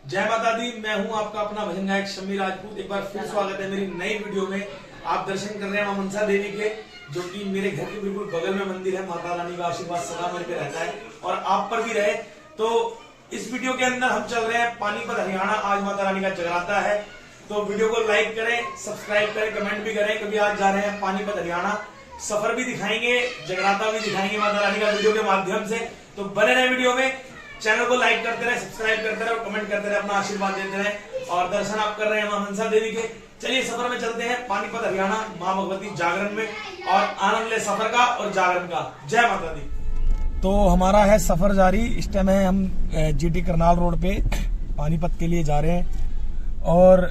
जय माता दी। मैं हूं आपका अपना भजन गायक शम्मी राजपूत। एक बार फिर स्वागत है मेरी नई वीडियो में। आप दर्शन कर रहे हैं मां मनसा देवी के, जो कि मेरे घर के बिल्कुल बगल में मंदिर है। माता रानी का आशीर्वाद सदा मेरे पे रहता है और आप पर भी रहे। तो इस वीडियो के अंदर हम चल रहे हैं पानीपत हरियाणा। आज माता रानी का जगराता है, तो वीडियो को लाइक करें, सब्सक्राइब करें, कमेंट भी करें। कभी आज जा रहे हैं पानीपत हरियाणा, सफर भी दिखाएंगे, जगराता भी दिखाएंगे माता रानी का वीडियो के माध्यम से। तो बने रहे वीडियो में, चैनल को लाइक करते रहे, सब्सक्राइब करते रहे और कमेंट करते रहे, अपना आशीर्वाद देते रहे और दर्शन आप कर रहे हैं मां मनसा देवी के। चलिए सफर में चलते हैं पानीपत हरियाणा मां भगवती जागरण में और आनंद ले सफर का और जागरण का। जय माता दी। तो हमारा है सफर जारी। इस टाइम है हम जीटी करनाल रोड पे पानीपत के लिए जा रहे हैं और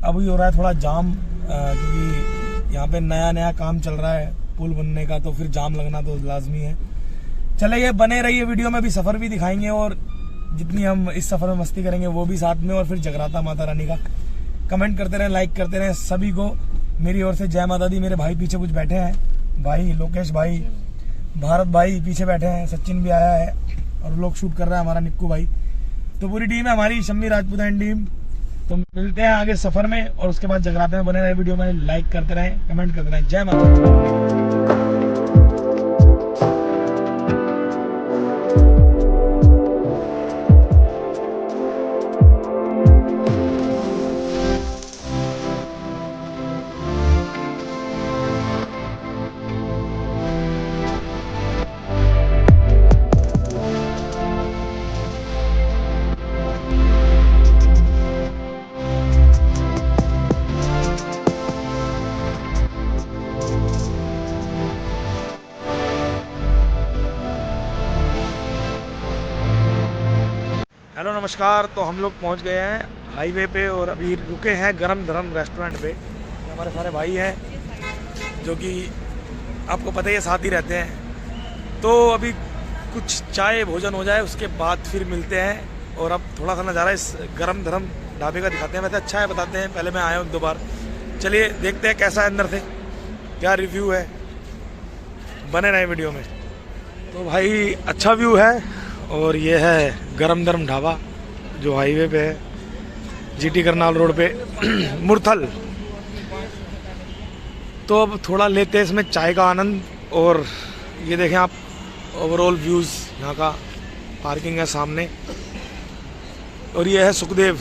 अभी हो रहा है थोड़ा जाम, क्योंकि यहाँ पे नया काम चल रहा है पुल बनने का, तो फिर जाम लगना तो लाजमी है। चलिए बने रहिए, वीडियो में भी सफर भी दिखाएंगे और जितनी हम इस सफर में मस्ती करेंगे वो भी साथ में, और फिर जगराता माता रानी का। कमेंट करते रहे, लाइक करते रहे। सभी को मेरी ओर से जय माता दी। मेरे भाई पीछे कुछ बैठे हैं, भाई लोकेश भाई, भारत भाई पीछे बैठे हैं, सचिन भी आया है और लोग शूट कर रहा है हमारा निक्कू भाई। तो पूरी टीम है हमारी शम्मी राजपूत एंड टीम। तो मिलते हैं आगे सफर में और उसके बाद जगराते में। बने रहे वीडियो में, लाइक करते रहे, कमेंट करते रहे। जय माता दी। हेलो नमस्कार। तो हम लोग पहुंच गए हैं हाईवे पे और अभी रुके हैं गरम धरम रेस्टोरेंट पे। हमारे सारे भाई हैं जो कि आपको पता ही है साथ ही रहते हैं। तो अभी कुछ चाय भोजन हो जाए उसके बाद फिर मिलते हैं और अब थोड़ा सा नज़ारा इस गरम धरम ढाबे का दिखाते हैं। वैसे अच्छा है, बताते हैं, पहले मैं आया हूँ 2 बार। चलिए देखते हैं कैसा है अंदर से, क्या रिव्यू है। बने रहे वीडियो में। तो भाई अच्छा व्यू है और ये है गरम धरम ढाबा जो हाईवे पे है, जीटी करनाल रोड पे मुरथल। तो अब थोड़ा लेते हैं इसमें चाय का आनंद। और ये देखें आप ओवरऑल व्यूज़ यहाँ का, पार्किंग है सामने। और ये है सुखदेव,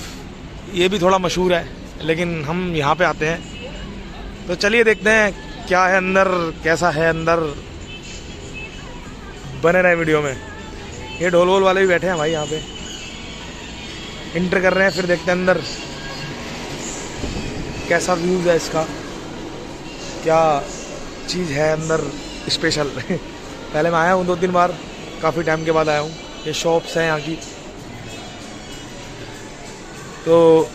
ये भी थोड़ा मशहूर है लेकिन हम यहाँ पे आते हैं। तो चलिए देखते हैं क्या है अंदर, कैसा है अंदर। बने रहे वीडियो में। ये ढोल वोल वाले भी बैठे हैं भाई यहाँ पे, इंटर कर रहे हैं। फिर देखते हैं अंदर कैसा व्यूज़ है इसका, क्या चीज़ है अंदर स्पेशल। पहले मैं आया हूँ 2-3 बार, काफ़ी टाइम के बाद आया हूँ। ये शॉप्स हैं यहाँ की, तो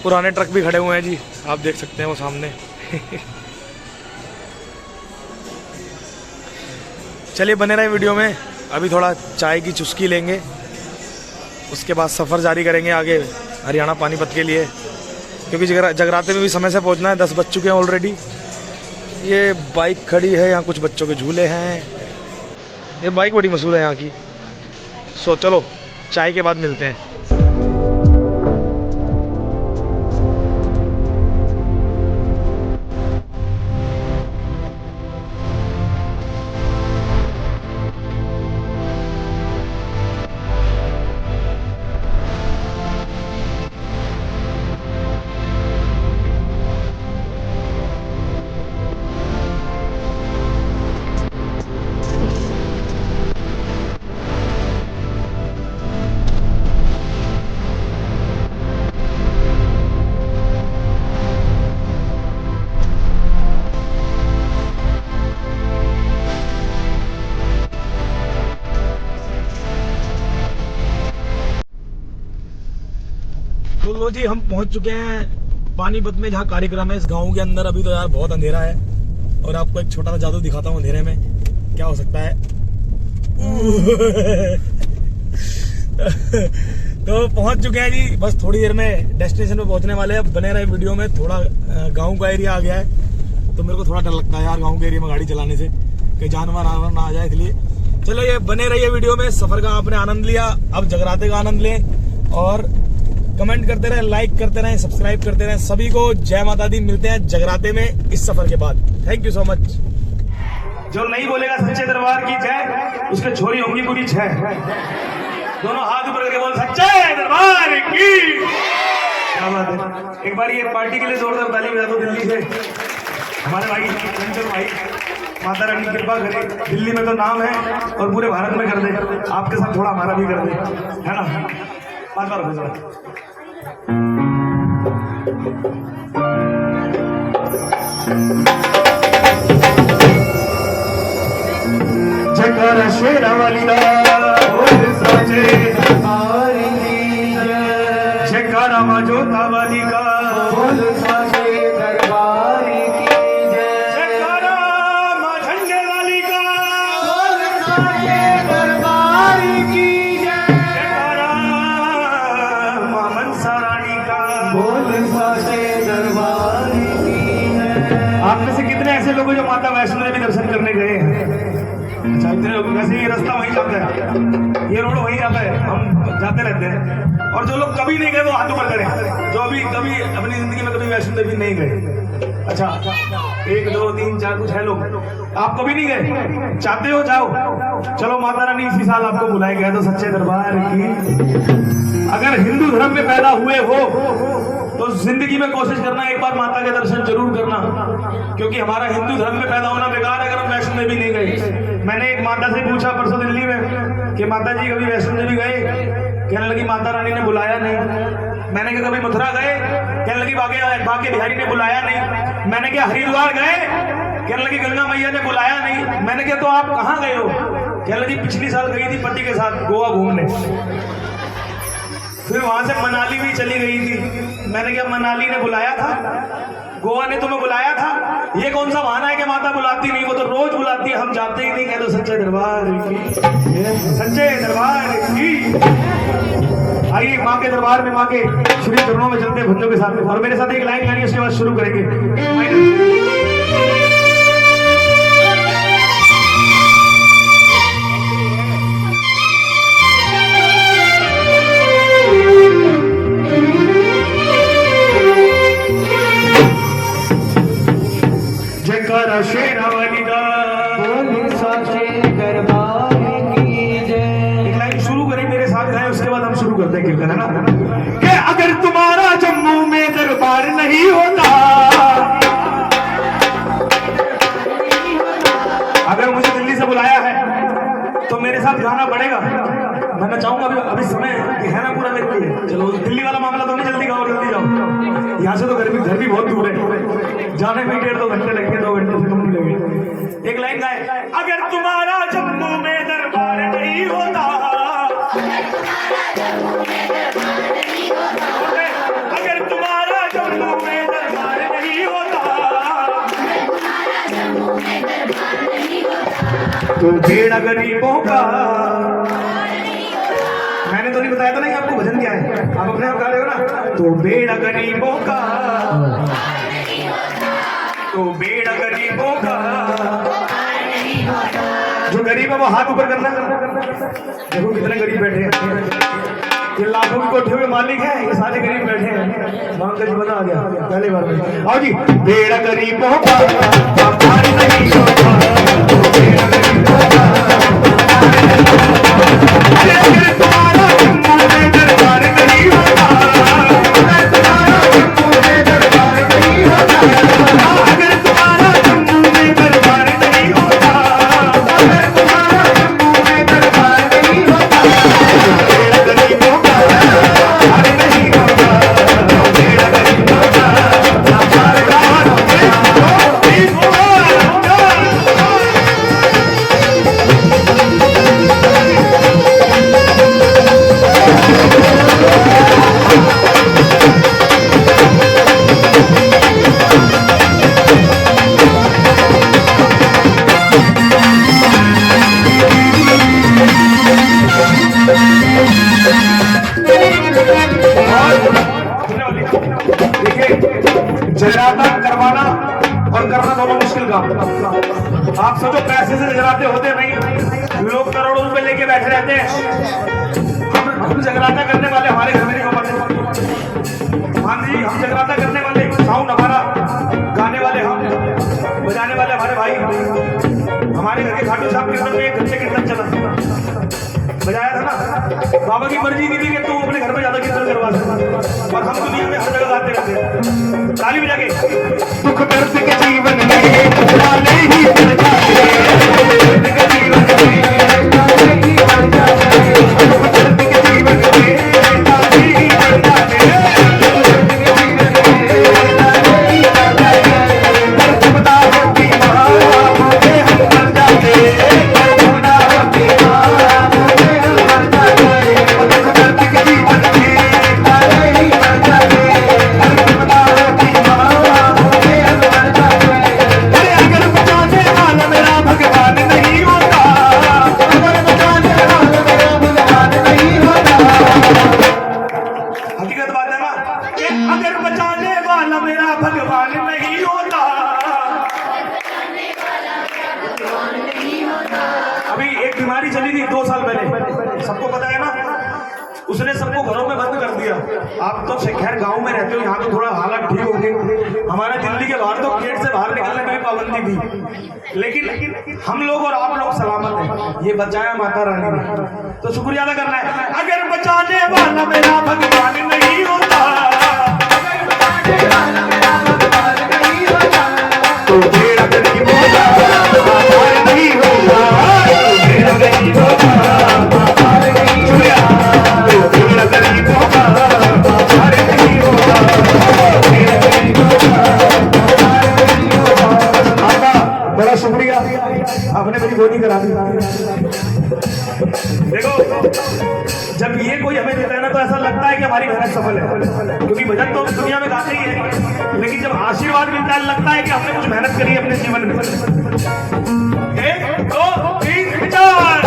पुराने ट्रक भी खड़े हुए हैं जी, आप देख सकते हैं वो सामने। चलिए बने रहे वीडियो में। अभी थोड़ा चाय की चुस्की लेंगे, उसके बाद सफ़र जारी करेंगे आगे हरियाणा पानीपत के लिए, क्योंकि जगराते में भी समय से पहुंचना है। 10 बज चुके हैं ऑलरेडी। ये बाइक खड़ी है, यहाँ कुछ बच्चों के झूले हैं। ये बाइक बड़ी मशहूर है यहाँ की। सो चलो चाय के बाद मिलते हैं। तो लो जी, हम पहुंच चुके हैं पानीपत में, जहाँ कार्यक्रम है इस गांव के अंदर। अभी तो यार बहुत अंधेरा है और आपको एक छोटा सा जादू दिखाता हूँ अंधेरे में क्या हो सकता है। तो पहुंच चुके हैं जी, बस थोड़ी देर में डेस्टिनेशन पे पहुंचने वाले हैं। बने रहे वीडियो में। थोड़ा गाँव का एरिया आ गया है तो मेरे को थोड़ा डर लगता है यार गाँव के एरिया में गाड़ी चलाने से, कहीं जानवर ना आ जाए, इसलिए चलो ये बने रहिए वीडियो में। सफर का आपने आनंद लिया, अब जगराते का आनंद लें और कमेंट करते रहे, लाइक करते रहे, सब्सक्राइब करते रहे। सभी को जय माता दी। मिलते हैं जगराते में इस सफर के बाद। Thank you so much. जो नहीं बोलेगा सच्चे दरबार की जय, उसके छोरी होंगी पूरी 6। दोनों हाथ ऊपर करके बोल सच्चे दरबार की। क्या बात है। एक बार ये पार्टी के लिए जोरदार ताली बजा दो दिल्ली से। हमारे भाई चंचल भाई, माता रानी कृपा करे, दिल्ली में तो नाम है और पूरे भारत में कर दे। आपके साथ थोड़ा हमारा भी कर दे, है ना। बात बार हो जयकारा शेरा वाली दा, जयकारा मां जोता वाली का, आप में से कितने ऐसे लोग जो माता वैष्णो देवी दर्शन करने गए हैं? अच्छा, इतने लोग। वैसे ये रास्ता वहीं जाता है, ये रोड वहीं जाता है, हम जाते रहते हैं। और जो लोग कभी नहीं गए वो हाथ ऊपर करें, जो अभी कभी अपनी जिंदगी में कभी वैष्णो देवी नहीं गए। अच्छा, 1 2 3 4 कुछ है लोग। आप कभी नहीं गए, चाहते हो जाओ, चलो माता रानी इसी साल आपको बुलाए गए तो सच्चे दरबार की। अगर हिंदू धर्म में पैदा हुए हो तो जिंदगी में कोशिश करना एक बार माता के दर्शन जरूर करना, क्योंकि हमारा हिंदू धर्म में पैदा होना बेकार है अगर हम वैष्णो देवी नहीं गए। मैंने एक माता से पूछा परसों दिल्ली में कि माता जी कभी वैष्णो देवी गए? कहने लगी माता रानी ने बुलाया नहीं। मैंने कहा कभी मथुरा गए? कहने लगी बाके बिहारी ने बुलाया नहीं। मैंने क्या हरिद्वार गए? कहने लगी गंगा मैया ने बुलाया नहीं। मैंने कहा तो आप कहाँ गए हो? कहने लगी पिछली साल गई थी पति के साथ गोवा घूमने, फिर वहां से मनाली भी चली गई थी। मैंने क्या मनाली ने बुलाया था, गोवा ने तुम्हें बुलाया था? ये कौन सा बहाना है कि माता बुलाती नहीं, वो तो रोज बुलाती है, हम जाते ही नहीं। कह दो सच्चे दरबार की, सच्चे दरबार की। आइए माँ के दरबार में, माँ के श्री चरणों में चलते भजनों के साथ। और मेरे साथ एक लाइन गानी, उसके बाद शुरू करेंगे। जयकारा शेरा वाली दा, एक लाइन शुरू करें मेरे साथ गाएं, उसके बाद हम शुरू करते हैं कीर्तन, है ना। कि अगर तुम्हारा जम्मू में दरबार नहीं होता, अगर मुझे दिल्ली से बुलाया है तो मेरे साथ गाना पड़ेगा। मैं चाहूंगा अभी समय है ना पूरा मेरे लिए। चलो दिल्ली वाला मामला तो नहीं, जल्दी गाओ, जल्दी जाओ। यहाँ से तो घर भी बहुत दूर है, जाने में 1.5 2 घंटे लगेंगे, 2 घंटे से कम नहीं लगेंगे। एक लाइन गाए, अगर तुम्हारा जम्मू में दरबार नहीं होता, अगर तुम्हारा जम्मू में दरबार नहीं होता, तो बेड़ा गरीबों का। मैंने तो नहीं बताया था ना कि आपको भजन क्या है, आप अपने आप गा रहे हो ना। तो बेड़ा गरीबों का, तो बेड़ा गरीबों का। जो गरीब है वो हाथ ऊपर करना। देखो कितने गरीब बैठे हैं, ये लाखों की कोठियों के मालिक हैं, ये सारे गरीब बैठे हैं। मांग का मजा आ गया पहले बार में। आओ जी, बेड़ा गरीबों का नहीं होता, तो बेड़ा गरीबों का। तुम्हारा जम्मू में दरबार नहीं होता, तुम्हारा जम्मू में दरबार नहीं होता, अगर तुम्हारा जम्मू में दरबार नहीं होता, अगर तुम्हारा जम्मू में दरबार नहीं होता, बेड़ा गरीबों का दरबार नहीं होता, बेड़ा गरीबों का दरबार नहीं होता। जगराता करवाना और करना दोनों मुश्किल काम। आप सोचो पैसे से जगराते होते नहीं, लोग करोड़ों रुपए लेके बैठे रहते हैं। हम जगराता करने वाले हमारे घर में नहीं हो पाते। हाँ जी, हम जगराता करने वाले, साउंड हमारा, गाने वाले हम, बजाने वाले हमारे भाई। हमारे घर के खाटू साहब कीर्तन में एक घंटे कीर्तन चला, बजाया था ना। बाबा की मर्जी नहीं थी कि तू अपने घर में ज्यादा कीर्तन करवा सकता, और हम दुनिया में हर जगह गाते रहते। ताली बजा के दुख दर्द के जीवन में डाले ही पड़ जाते, दर्द के जीवन में डाले ही पड़ जाते, दुख दर्द के जीवन में डाले ही पड़ जाते, दर्द के जीवन में डाले ही पड़ जाते, दर्द बता होती माँ मुझे हम मर जाते, दर्द बता होती माँ मुझे हम मर जाते, दुख दर्द के जीवन में डाले ही पड़ जाते, दर्द बता होती माँ मुझे हम मर जाते। अरे अगर बचाने वाला मेरा भगवान नहीं होता, अगर बचाने वाला मेरा भगवान नहीं होता, हकीकत बात है ना कि अगर बचाने वाला मेरा भगवान नहीं होता। अभी एक बीमारी चली थी 2 साल पहले, सबको पता है ना, उसने सबको घरों में बंद कर दिया। आप तो खैर गांव में रहते हो, यहाँ तो थोड़ा हालत ठीक हो गई। हमारे दिल्ली के बाहर तो गेट से बाहर निकलने में भी पाबंदी थी, लेकिन हम लोग और आप लोग सलामत हैं। ये बचाया माता रानी ने, तो शुक्रिया अदा करना है। अगर बचाने वाला मेरा भगवान नहीं होता, तो मेरा गरीब होता, आधार नहीं होता, तो मेरा गरीब होता, आधार नहीं होता, तो मेरा गरीब होता, आधार नहीं होता, मेरा गरीब होता, आधार नहीं होता। आपका बड़ा शुक्रिया, आपने मेरी गोदी करा दी। देखो, जब ये कोई हमें देता है ना, तो ऐसा लगता है कि हमारी मेहनत सफल है, क्योंकि भजन तो दुनिया में गाते ही है, लेकिन जब आशीर्वाद मिलता है लगता है कि हमने कुछ मेहनत करी है अपने जीवन में। 1 2 3 4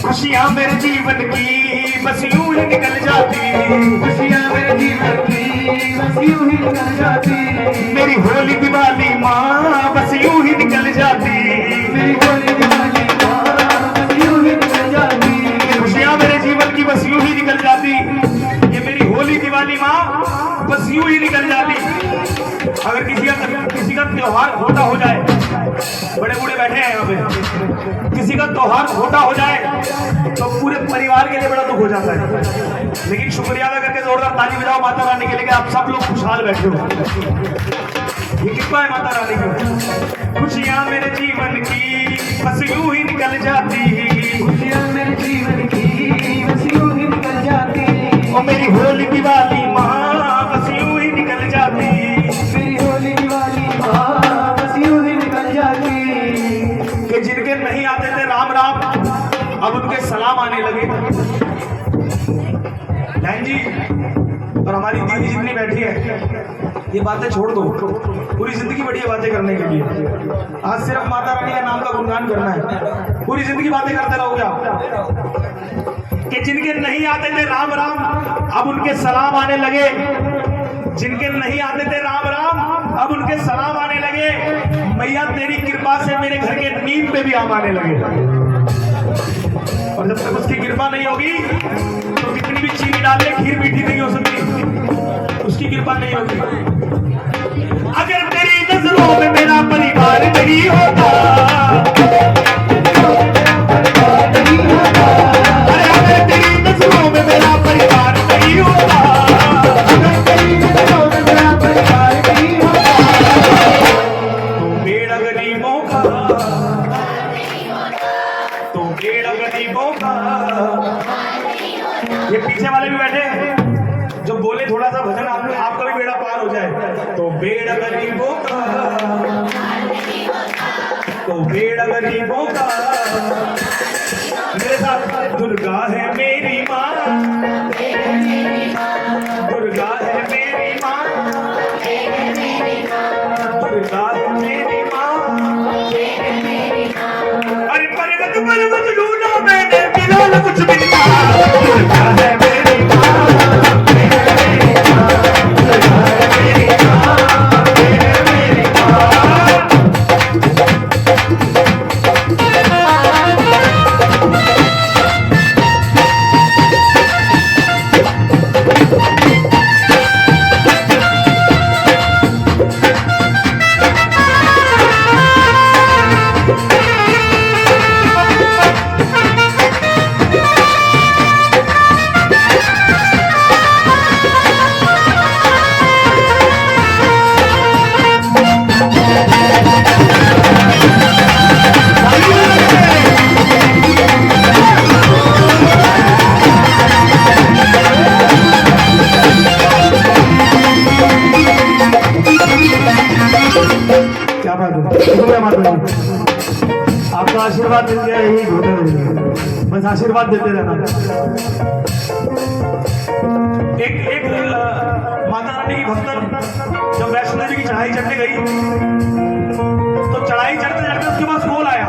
खुशियाँ मेरे जीवन की बस यूं ही निकल जाती, खुशियाँ मेरे जीवन की बस यूं ही निकल जाती, मेरी होली दिवाली माँ बस यूं ही निकल जाती, मेरी होली दिवाली माँ बस यूं ही निकल जाती, खुशियाँ मेरे जीवन की बस यूं ही निकल जाती, ये मेरी होली दिवाली माँ बस यूं ही निकल जाती। अगर किसी का त्योहार छोटा हो जाए, बड़े बूढ़े बैठे हैं यहाँ पे, किसी का त्योहार छोटा हो जाए तो पूरे परिवार के लिए बड़ा दुख हो जाता है, लेकिन शुक्रिया अदा करके जोरदार ताली बजाओ माता रानी के लिए, आप सब लोग खुशहाल बैठे हो। ये कृपा है माता रानी की। खुशियाँ मेरे जीवन की बस यूं ही निकल जाती, खुशियाँ मेरे जीवन की बस यूं ही निकल जाती, और मेरी होली दिवाली माँ बस यूं ही निकल जाती, मेरी होली दिवाली माँ बस यूं ही निकल जाती। कि जिनके नहीं आते थे राम राम, अब उनके सलाम आने लगे। बहन जी और हमारी दीदी जितनी बैठी है, ये बातें छोड़ दो, पूरी जिंदगी बढ़िया बातें करने के लिए। आज सिर्फ माता रानी के नाम का गुणगान करना है, पूरी जिंदगी बातें करते रहोगे आप। कि जिनके नहीं आते थे राम राम, अब उनके सलाम आने लगे, जिनके नहीं आते थे राम राम, अब उनके सलाम आने लगे। मैया तेरी कृपा से मेरे घर के नींद पे भी आम आने लगे, और जब तक उसकी कृपा नहीं होगी तो कितनी भी चीनी डाल ले खीर मीठी नहीं हो सकती, उसकी कृपा नहीं होगी। अगर तेरी नजर नजरों में मेरा परिवार नहीं होता। अरे अगर तेरी नजरों में मेरा परिवार नहीं होता, अगर तेरी नजरों में मेरा परिवार नहीं होता, तो बेड़ा गरीबों का, तो बेड़ा गरीबों का। ये पीछे वाले भी बैठे हैं जो बोले थोड़ा सा भजन आपका भी बेड़ा पार हो जाए। तो बेड़ा गरीबों का, तो बेड़ा गरीबों का। मेरे साथ दुर्गा है मेरी माँ, दुर्गा है मेरी माँ, दुर्गा है मेरी माँ। अरे पर्वत पर्वत ढूंढा मैंने, मिला न कुछ मिला। दुर्गा है मेरी माँ, आपका आशीर्वाद मिल गया, यही घोटे हो गए। बस आशीर्वाद देते रहना। एक माता रानी की भक्त जब वैष्णो देवी की चढ़ाई चढ़ने गई तो चढ़ाई चढ़ते चढ़ते उसके पास कॉल आया।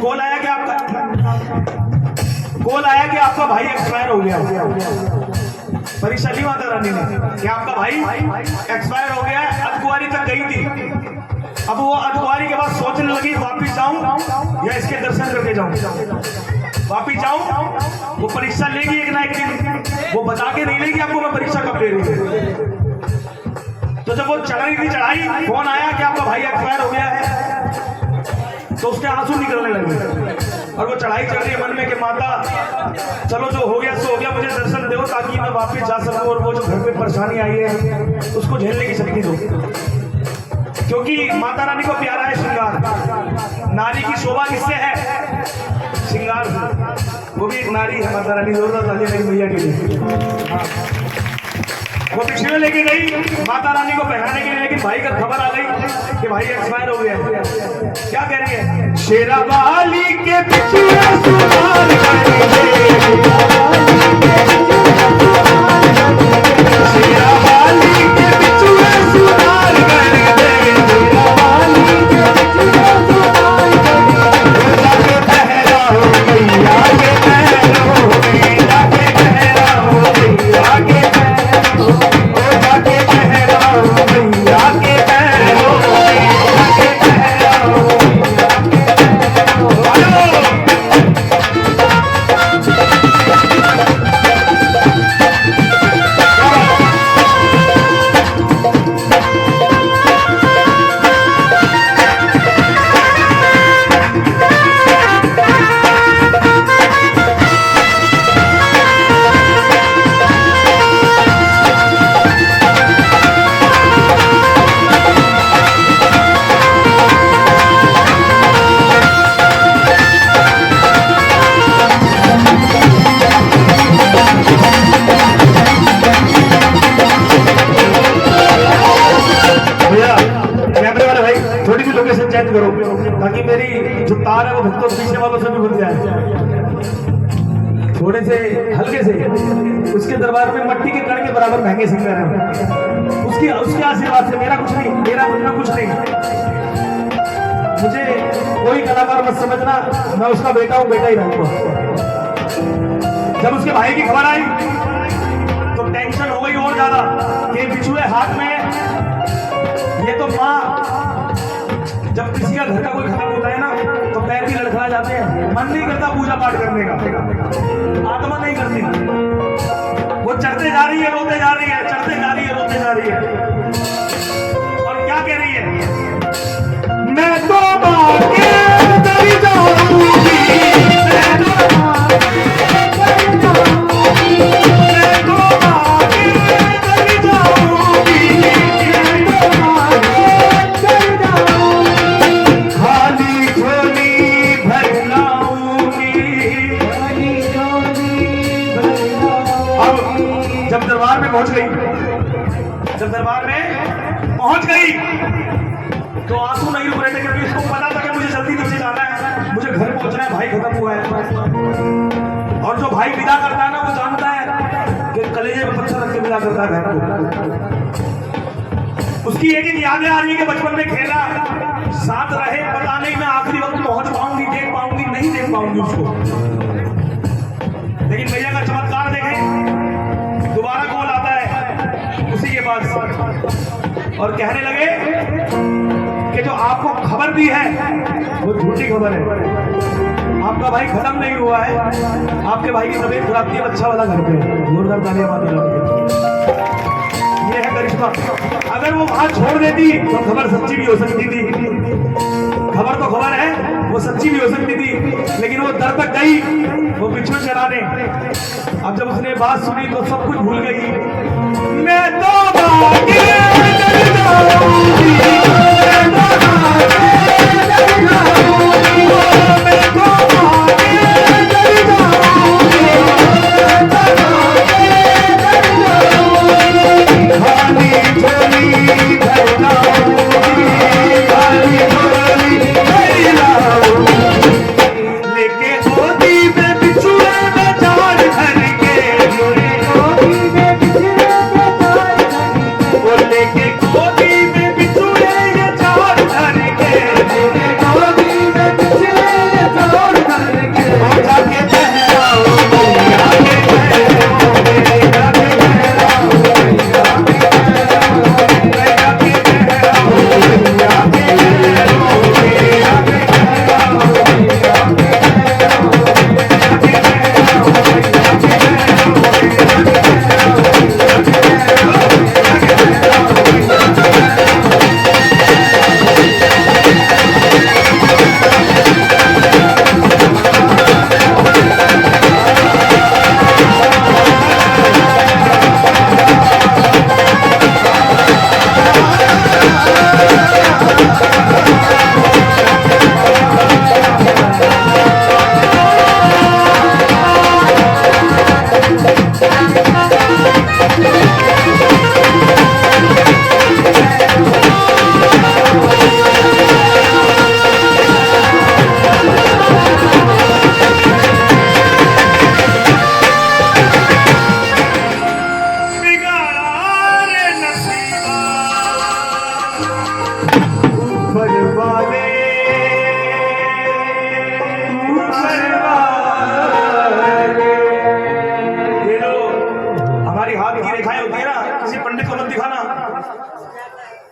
कॉल आया कि आपका भाई एक्सपायर हो गया। परीक्षा ली माता रानी ने कि आपका भाई एक्सपायर हो गया है। अधकुआरी तक गई थी। अब वो अधकुआरी के बाद सोचने लगी वापिस जाऊं या इसके दर्शन करके जाऊं। वापिस जाऊं, वो परीक्षा लेगी एक ना एक दिन, वो बता के नहीं लेगी आपको मैं परीक्षा कब ले रही हूं। तो जब वो चढ़ रही थी चढ़ाई, फोन आया कि आपका भाई एक्सपायर हो गया है, तो उसके आंसू निकलने लगे। और वो चढ़ाई चढ़ रही है मन में कि माता चलो जो हो गया सो हो गया, मुझे दर्शन दो ताकि मैं वापस जा सकूं और वो जो घर पे परेशानी आई है उसको झेलने की शक्ति दो। क्योंकि माता रानी को प्यारा है श्रृंगार। नारी की शोभा किससे है? श्रृंगार से। वो भी एक नारी है माता रानी। जोरदार ताली मेरी मैया के लिए। वो पिछले लेके गई माता रानी को पहनाने के लिए, लेकिन भाई का खबर आ गई कि भाई एक्सपायर हो गया। क्या कह रही है? शेरा वाली के पिछले सुनार शेरा वाली के पिछले सुनार ताकि मेरी जो तार है वो भक्तों पीछे वालों से भी बन जाए। थोड़े से हल्के से उसके दरबार में मट्टी के कण के बराबर महंगे सिंगर हैं। उसके आशीर्वाद से मेरा कुछ नहीं, मेरा कुछ नहीं। मुझे कोई कलाकार मत समझना, मैं उसका बेटा हूँ, बेटा ही रहूंगा। जब उसके भाई की खबर आई तो टेंशन हो गई और ज्यादा कि बिछुए हाथ में। ये तो माँ जब किसी का घर का कोई खत्म होता है ना तो पैर भी लड़खड़ा जाते हैं। मन नहीं करता पूजा पाठ करने का, आत्मा नहीं करती। वो चढ़ते जा रही है, रोते जा रही है, चढ़ते जा रही है, रोते जा रही है। मैं तो भाग्य कर जाऊंगी, मैं तो खाली झोली भर लाऊंगी। अब जब दरबार में पहुंच गई, तो आंसू नहीं रुक रहे थे, क्योंकि इसको पता था कि मुझे जल्दी से जाना है, मुझे घर पहुंचना है, भाई खत्म हुआ है। और जो भाई विदा करता है ना, वो जानता है कि कलेजे में पत्थर रख के विदा करता है बहन को। उसकी एक एक यादें आ रही है कि बचपन में खेला, साथ रहे, पता नहीं मैं आखिरी वक्त पहुंच पाऊंगी, देख पाऊंगी, नहीं देख पाऊंगी उसको। लेकिन भैया का चमत्कार देखें, दोबारा कॉल आता है उसी के पास और कहने लगे कि जो आपको खबर दी है वो झूठी खबर है, आपका भाई खत्म नहीं हुआ है, आपके भाई की तबीयत खराब थी, बच्चा वाला घर पे। जोरदार तालियां मारते हैं। ये है करिश्मा। अगर वो वहां छोड़ देती तो खबर सच्ची भी हो सकती थी, खबर तो खबर है, वो सच्ची भी हो सकती थी, लेकिन वो दर तक गई, वो पिछले चलाने। अब जब उसने बात सुनी तो सब कुछ भूल गई। मैं तो भाग्य कर जाऊंगी, मैं तो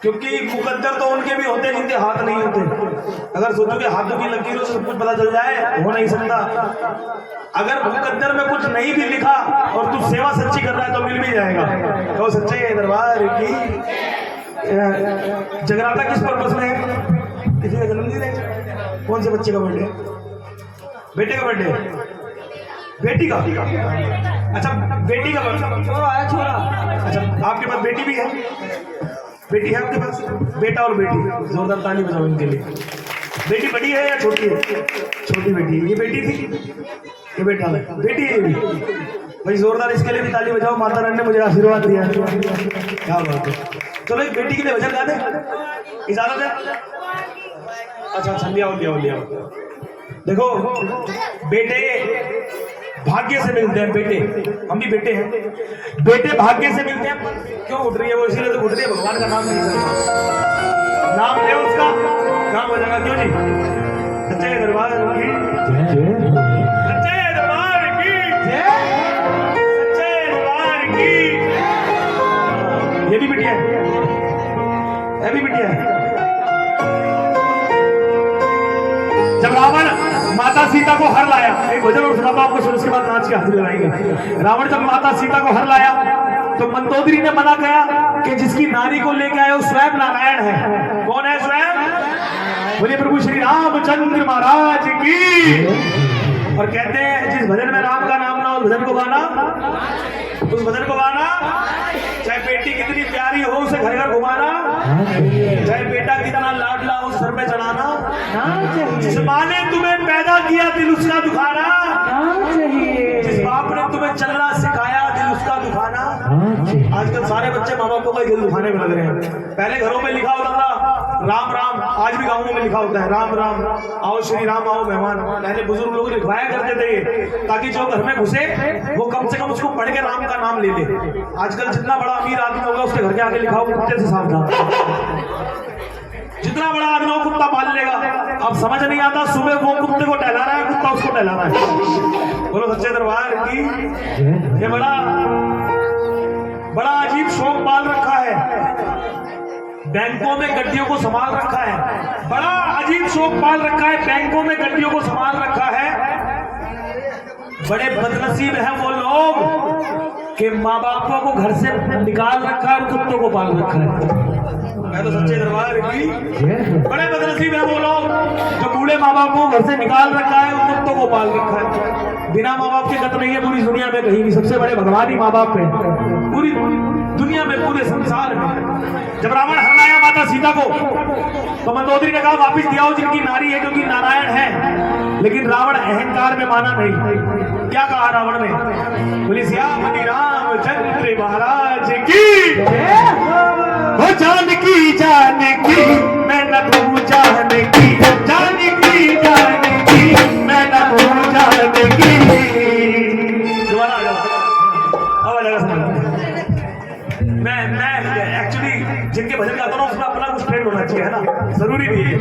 क्योंकि मुकद्दर तो उनके भी होते जिनके हाथ नहीं होते। अगर सोचो कि हाथों की लकीरों से सब कुछ पता चल जाए, हो नहीं सकता। अगर मुकद्दर में कुछ नहीं भी लिखा और तू सेवा सच्ची कर रहा है तो मिल भी जाएगा। तो सच्चे दरबार की जगराता किस पर्पस में है? किसी का जन्मदिन है? कौन से बच्चे का बर्थडे? बेटे का बर्थडे? बेटी का? अच्छा बेटी का बर्थडे आया छोरा। अच्छा आपके पास बेटी भी है? बेटी है आपके पास? बेटा और बेटी, जोरदार ताली बजाओ इनके लिए। बेटी बड़ी है या छोटी है? छोटी बेटी। ये बेटी थी, ये बेटा है, बेटी है ये भी। भाई जोरदार इसके लिए भी ताली बजाओ। माता रानी ने मुझे आशीर्वाद दिया, क्या बात है। चलो एक बेटी के लिए भजन गा दे, इजाजत है? अच्छा लिया। देखो बेटे भाग्य से मिलते हैं, बेटे हम भी बेटे हैं, बेटे भाग्य से मिलते हैं। क्यों उठ रही है वो? इसीलिए तो उठ रही है, भगवान का नाम नहीं सकता, नाम है उसका, काम हो जाएगा। क्यों जी? सच्चे दरबार की जय, सच्चे दरबार की जय, सच्चे दरबार की। ये भी बिटिया है, ये भी बिटिया है। जब रावण माता सीता को हर लाया, एक भजन और सुनाता आपको, फिर उसके बाद नाच के हाजिर लगाएंगे। रावण जब माता सीता को हर लाया तो मंदोदरी ने मना किया कि जिसकी नारी को लेके आए वो स्वयं नारायण है। कौन है स्वयं? बोलिए प्रभु श्री रामचंद्र महाराज की। और कहते हैं जिस भजन में राम का नाम ना हो, उस भजन को गाना, उस भजन को गाना, चाहे बेटी कितनी प्यारी हो उसे घर घर घुमाना, चाहे बेटा कितना लाडला हो सर पे चढ़ाना, जिस माँ ने तुम्हें पैदा किया दिल उसका दुखाना, जिस बाप ने तुम्हें चलना सिखाया दिल उसका दुखाना। आजकल सारे बच्चे माँ बापों का दिल दुखाने में लग रहे हैं। पहले घरों में लिखा होता था राम राम, आज भी गाँवों में लिखा होता है राम राम, आओ श्री राम आओ मेहमान। पहले बुजुर्ग लोग लिखवाया करते थे ताकि जो घर में घुसे वो कम से कम उसको पढ़ के राम का नाम ले ले। आजकल जितना बड़ा अमीर आदमी होगा उसके घर के आगे लिखा होगा कुत्ते से सावधान, जितना बड़ा आदमी हो कुत्ता पाल लेगा। अब समझ नहीं आता, सुबह वो कुत्ते को टहला रहा है, कुत्ता उसको टहला रहा है। बोलो सच्चे दरबार की। ये बड़ा अजीब शौक पाल रखा है, बैंकों में गड्डियों को संभाल रखा है। बड़ा अजीब शौक पाल रखा है, बैंकों में गड्डियों को संभाल रखा है। बड़े बदनसीब हैं वो लोग कि माँ बापों को घर से निकाल रखा है और कुत्तों को पाल रखा है। मैं तो सच्चे दरबार की। बड़े बदनसीब हैं वो लोग जो बूढ़े माँ बाप को घर से निकाल रखा है और कुत्तों को पाल रखा है। बिना माँ बाप के गत नहीं है पूरी दुनिया में कहीं भी। सबसे बड़े भगवान ही माँ बाप है पूरी दुनिया में, पूरे संसार में। जब रावण हराया माता सीता को तो मंदोदरी ने कहा वापिस दियाओ जिनकी नारी है क्योंकि नारायण है। लेकिन रावण अहंकार में माना नहीं। क्या कहा रावण ने? बोली श्यामति रामचंद्र महाराज की। हो जानकी जानकी मैं न तू जानकी, जानकी जानकी मैं न तू जानकी। दोबारा अब आ जाएगा। मैं एक्चुअली जिनके भजन गाता हूँ उसमें अपना कुछ ट्रेंड होना चाहिए, है ना, जरूरी भी है।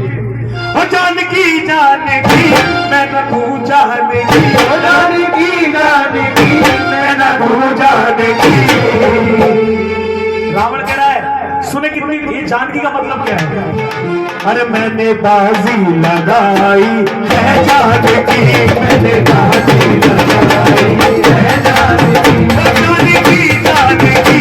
हो जानकी जानकी मैं न तू जानकी, हो जानकी जानकी मैं न तू जानकी। रावण कह रहा है सुने कितनी, ये जानकी का मतलब क्या है? अरे मैंने बाजी लगाई है जानकी, मैंने बाजी लगाई है जानकी, जानकी जानकी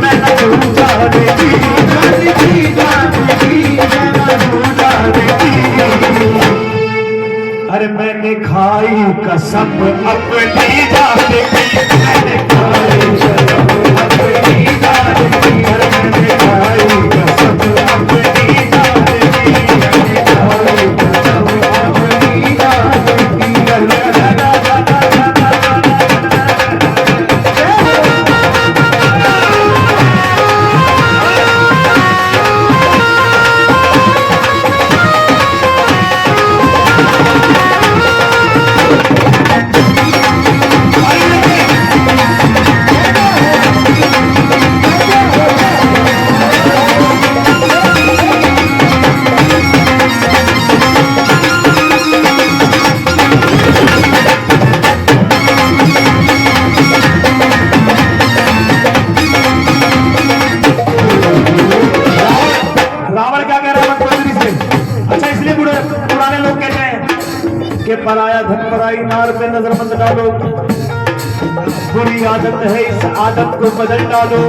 मैं न तू जानकी, जानकी जानकी मैं न तू जानकी। अरे मैंने खाई कसम अपनी जानकी, मैंने खाई कसम अपनी जानकी, मैंने खाई कसम अपनी जानकी, मैंने खाई कसम अपनी जानकी। पराया धन पराई नार पे नजर मत डालो, बुरी आदत है इस आदत को बदल डालो।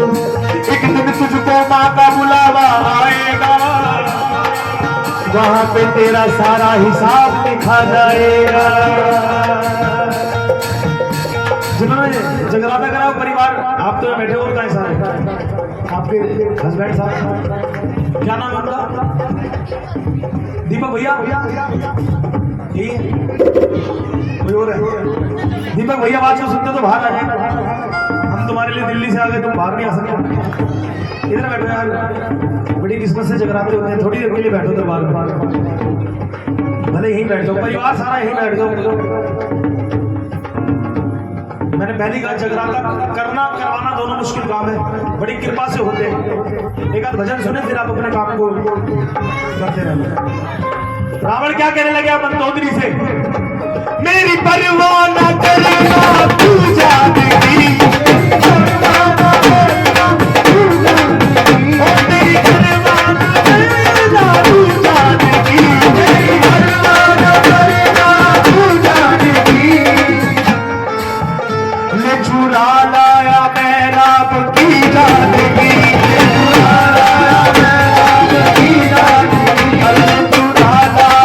एक दिन तुझको माँ का बुलावा आएगा, वहां पे तेरा सारा हिसाब लिखा जाएगा। जिन्होंने जगराता करा वो परिवार, आप तो बैठे हो कहाँ सारे, आपके हस्बैंड साहब, क्या नाम है उनका? दीपक भैया, कोई और है? दीपक भैया बात को सुनते तो बाहर आ जाए, हम तुम्हारे लिए दिल्ली से आ गए, तुम बाहर नहीं आ सकते। इधर बैठो यार, बड़ी किस्मत से जगराते होते हैं, थोड़ी देर के लिए बैठो तो बाहर, भले यहीं बैठ जाओ, परिवार सारा यहीं बैठ जाओ। मैंने पहली कहा जगराता करना करवाना दोनों मुश्किल काम है, बड़ी कृपा से होते हैं। एक आध भजन सुने फिर आप अपने काम को करते रहना। रावण क्या कहने लगे मंदोदरी से? मेरी परवाह न करना तू जानकी, मेरी परवाह न करना तू जानकी, मेरी परवाह न करना तू जानकी। ले चुरा लाया मैं राम की जानकी, ले चुरा लाया मैं राम की जानकी, ले चुरा लाया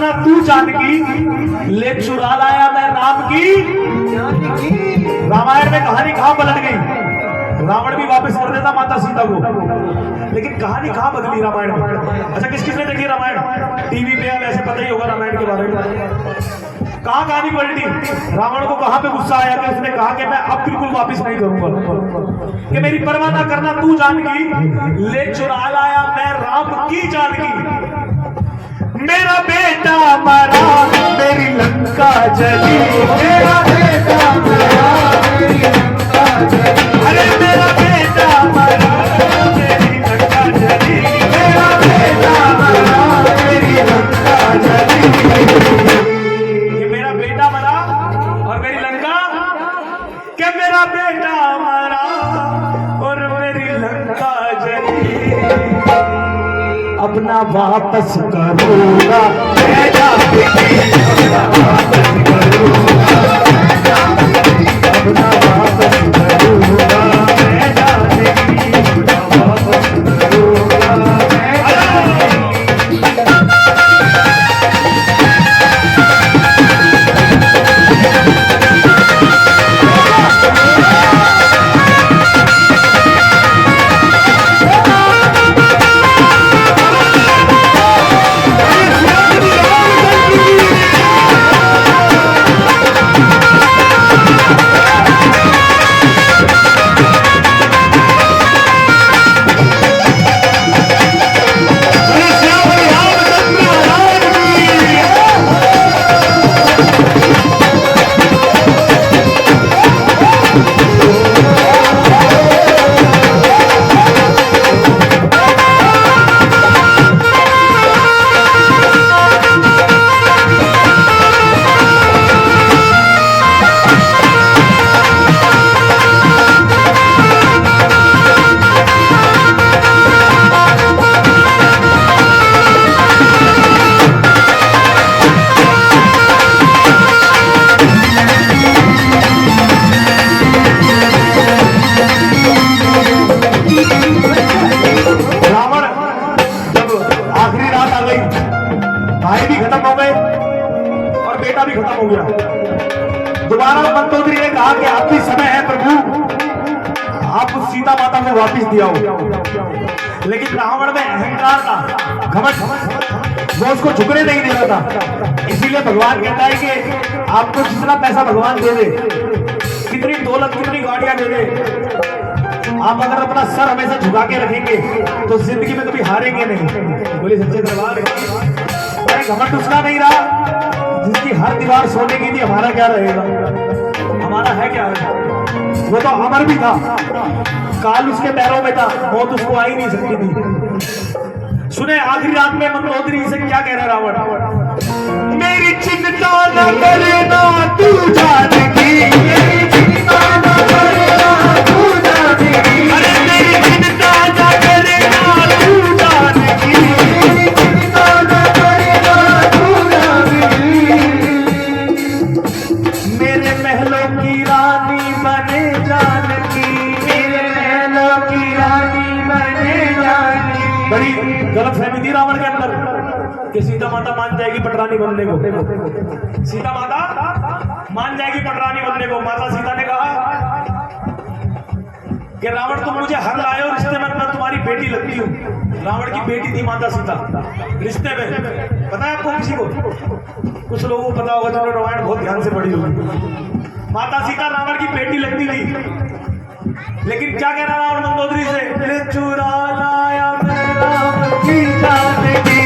करना तू जानकी, ले चुरा लाया मैं राम की। रामायण में कहानी कहां पलट गई? रावण भी वापस कर देता माता सीता को, लेकिन कहानी कहां बदली रामायण में? अच्छा, किस किसने देखी रामायण टीवी पे? वैसे पता ही होगा रामायण के बारे में। कहां कहानी पलटी? रावण को कहां पे गुस्सा आया कि उसने कहा कि मैं अब बिल्कुल वापस नहीं करूंगा, कि मेरी परवाह ना करना तू जानकी, ले चुरा लाया मैं राम की जानकी। मेरा बेटा मरा मेरी लंका जली, मेरा बेटा मरा मेरी लंका जली, अरे मेरा बेटा मरा मेरी लंका जली, मेरा बेटा मरा मेरी लंका जली। ये मेरा बेटा मरा और मेरी लंका, क्या मेरा बेटा मरा और मेरी लंका जली। अपना वापस करूंगा मैं जानकी, अपना वापस करूंगा मैं जानकी, अपना वापस करूंगा मैं जानकी, अपना वापस करूंगा मैं जानकी। भाई भी खत्म हो गए और बेटा भी खत्म हो गया। दोबारा मंदोदरी ने कहा कि आप भी समय है प्रभु, आप उस सीता माता को वापस दिया हो। लेकिन रावण में अहंकार था, घमंड, वो उसको झुकने नहीं दे रहा था। इसीलिए भगवान कहता है कि आपको जितना पैसा भगवान दे दे, कितनी दौलत, कितनी गाड़ियां दे दे, आप अगर अपना सर हमेशा झुका के रखेंगे तो जिंदगी में कभी हारेंगे नहीं। बोले सच्चे दरबार। अरे घमंड उसका नहीं रहा जिसकी हर दीवार सोने की थी, हमारा क्या रहेगा? हमारा है क्या? वो तो अमर भी था, काल उसके पैरों में था, मौत उसको आ ही नहीं सकती थी। सुने आखिरी रात में मंदोदरी से क्या कह रहा रावण? मेरी चिंता न करना तू जानकी, मेरी चिंता न करना तू जानकी, अरे मेरी चिंता न करना तू जानकी, मेरी चिंता न करना तू जानकी। मेरे महलों की रानी बने जानकी, मेरे महलों की रानी बने जानकी। बड़ी गलतफहमी थी रावण के अंदर कि सीता माता मान जाएगी पटरानी बनने को। सीता माता मान जाएगी पटरानी बनने को। माता सीता ने कहा कि रावण तुम मुझे हर लाए हो, रिश्ते में मैं तुम्हारी बेटी लगती हूँ। रावण की बेटी थी माता सीता रिश्ते में। पता है आपको किसी को? कुछ लोगों को पता होगा जिन्होंने रामायण बहुत ध्यान से पढ़ी होगी। माता सीता रावण की बेटी लगती थी। लेकिन क्या कह रहा रावण मंदोदरी से? ले चुरा लाया मैं राम की जानकी,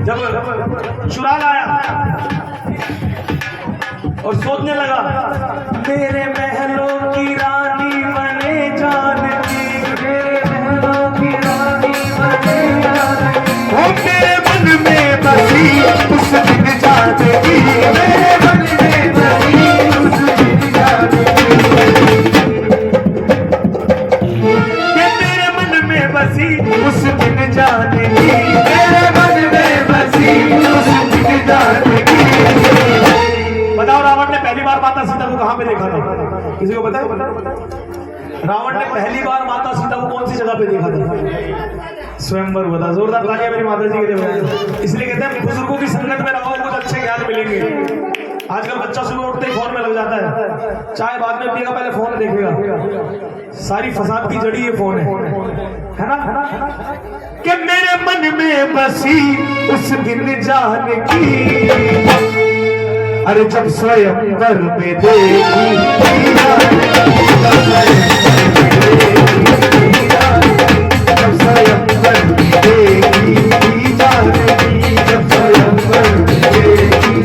जब चुरा लाया और सोचने लगा मेरे महलों की रानी बने जानकी, मेरे महलों की रानी बने जानकी, वो मेरे मन में बसी उस दिन जानकी, मेरे मन में बसी उस दिन जानकी, मेरे मन में बसी उस दिन जानकी, मेरे मन में बसी उस दिन जानकी। बताओ रावण ने पहली बार माता सीता को कहां पे देखा था? किसी को पता है? रावण ने पहली बार माता सीता को कौन सी जगह पे देखा था, स्वयंवर हुआ था। जोरदार तालियां मेरी माता जी के लिए। इसलिए कहते हैं बुजुर्गों की संगत में रहो, कुछ अच्छे ज्ञान मिलेंगे। आजकल बच्चा सुबह उठते ही फोन में लग जाता है, चाय बाद में पिएगा, पहले फोन देखेगा। सारी फसाद की जड़ी ये फोन है ना? कि मेरे मन में बसी उस दिन जान की, अरे जब स्वयंवर में देखी, जब स्वयंवर में देखी जान की, जब स्वयंवर में देखी।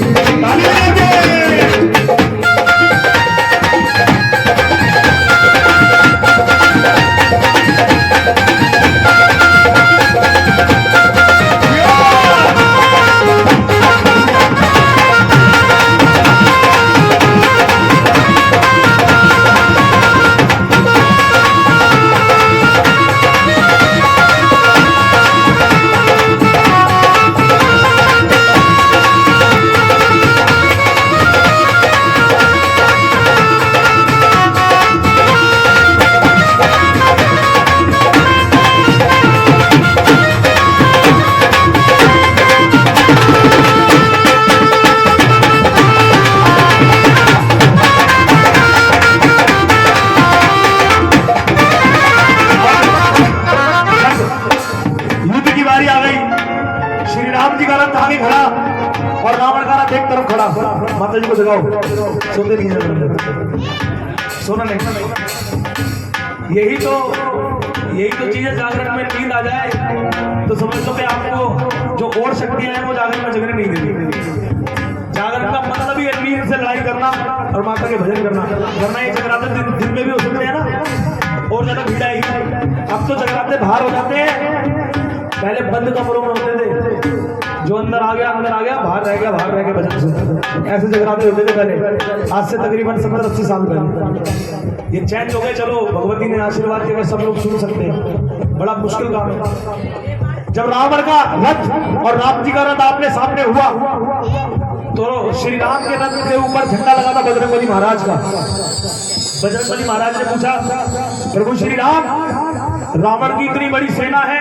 माता जी को जगाओ, सोते नहीं सोना नहीं। यही तो चीजें जागरण में नींद आ जाए तो समझ लो कि आपको जो और शक्तियां हैं वो जागरण में जगने नहीं देती। जागरण का मतलब ही नींद से लड़ाई करना और माता के भजन करना। ये जगराते दिन में भी हो सकते हैं ना, और ज्यादा भीड़ आएगी। अब तो जगराते बाहर हो जाते हैं, पहले बंद कमरों में होते थे, जो अंदर आ गया बाहर रह गया भजन सुनते। ऐसे जगराते होते थे पहले, आज से तकरीबन 70-80 साल पहले। ये चेंज हो गए, चलो भगवती ने आशीर्वाद दिया, सब लोग सुन सकते हैं। बड़ा मुश्किल काम है। जब रावण का रथ और राम जी का रथ आपने सामने हुआ तो श्री राम के रथ के ऊपर झंडा लगा था बजरंगबली महाराज का। बजरंगबली महाराज ने पूछा, प्रभु श्री राम, रावण की इतनी बड़ी सेना है,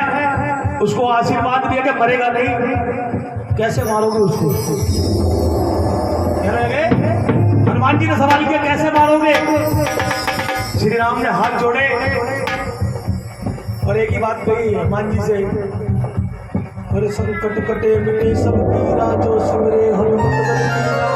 उसको आशीर्वाद दिया कि मरेगा नहीं, कैसे मारोगे उसको? हनुमान जी ने सवाल किया, कैसे मारोगे? श्री राम ने हाथ जोड़े और एक ही बात कही हनुमान जी से, अरे संकट कटे मिटे सब पीरा, जो सुमरे हनुमत बलबीरा।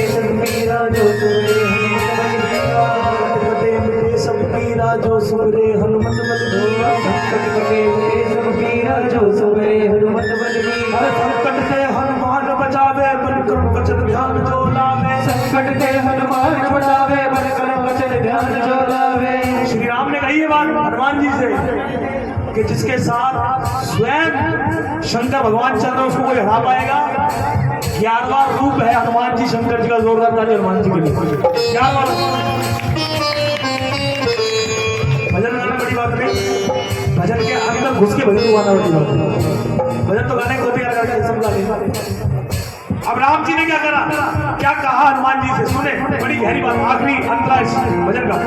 सब पीरा जो सुमरे हनुमत बलबीरा, कटे मिटे सब पीरा जो सुमरे हनुमत बलबीरा। संकट कटे मिटे सब पीरा जो सुमरे हनुमत बलबीरा। संकट से हनुमान बचावे, मन क्रम वचन ध्यान जो लावे। संकट से हनुमान बचावे, मन क्रम वचन ध्यान जो लावे। श्री राम ने कही ये बात हनुमान जी से कि जिसके साथ स्वयं शंकर भगवान चल रहे उसको कोई हरा पाएगा। 11वां रूप है हनुमान जी शंकर जी का। जोरदार ताली हनुमान जी के लिए। 11वां भजन गाना बड़ी बात नहीं, भजन के अंदर घुस के भजन गाना बड़ी बात नहीं। भजन तो गाने को तैयार करके सब गा लेगा। अब राम जी ने क्या करा, क्या कहा हनुमान जी से, सुने बड़ी गहरी बात। आखिरी अंतरा इस भजन का,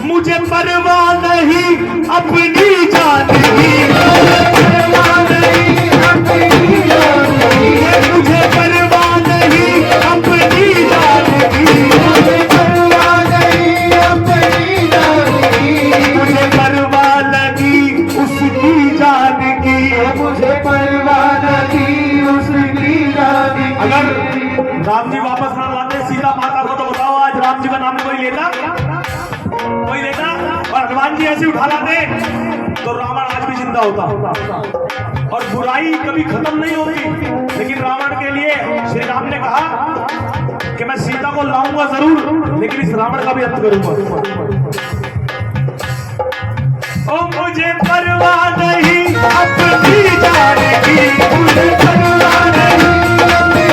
मुझे परवाह नहीं अपनी जान की, परवाह नहीं अपनी जान की, मुझे परवाह नहीं अपनी जान की, मुझे परवाह नहीं अपनी जान की, मुझे परवाह लगी उसकी जान की, मुझे परवाह लगी उसकी जान की। अगर राम जी वापस ना लाते सीता माता को तो बताओ आज राम जी का नाम कोई लेता और हनुमान जी ऐसे उठा लाते तो रावण आज भी जिंदा होता और बुराई कभी खत्म नहीं होती। लेकिन रावण के लिए श्री राम ने कहा कि मैं सीता को लाऊंगा जरूर, लेकिन इस रावण का भी अंत करूंगा। ओ मुझे परवाह नहीं अपनी जान की, मुझे परवाह नहीं अपनी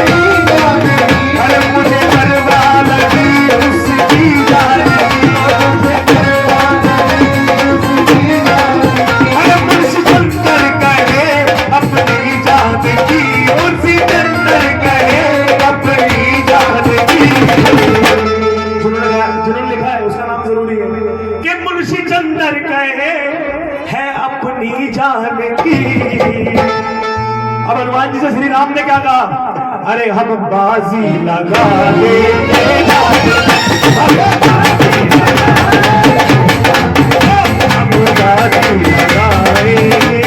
जान की, अरे मुझे परवाह लगी उसकी जान की, मुझे परवाह नहीं उसकी जान की। अरे मुझसे शंकर कहे अपनी जान की, मुझसे शंकर कहे अपनी जान की। जिन्होंने लिखा है उसका नाम जरूरी है कि मुंशी अपनी जान की। अब हनुमान जी से श्री राम ने क्या कहा, अरे हम बाजी लगा लेंगे, हम बाजी लगाएंगे,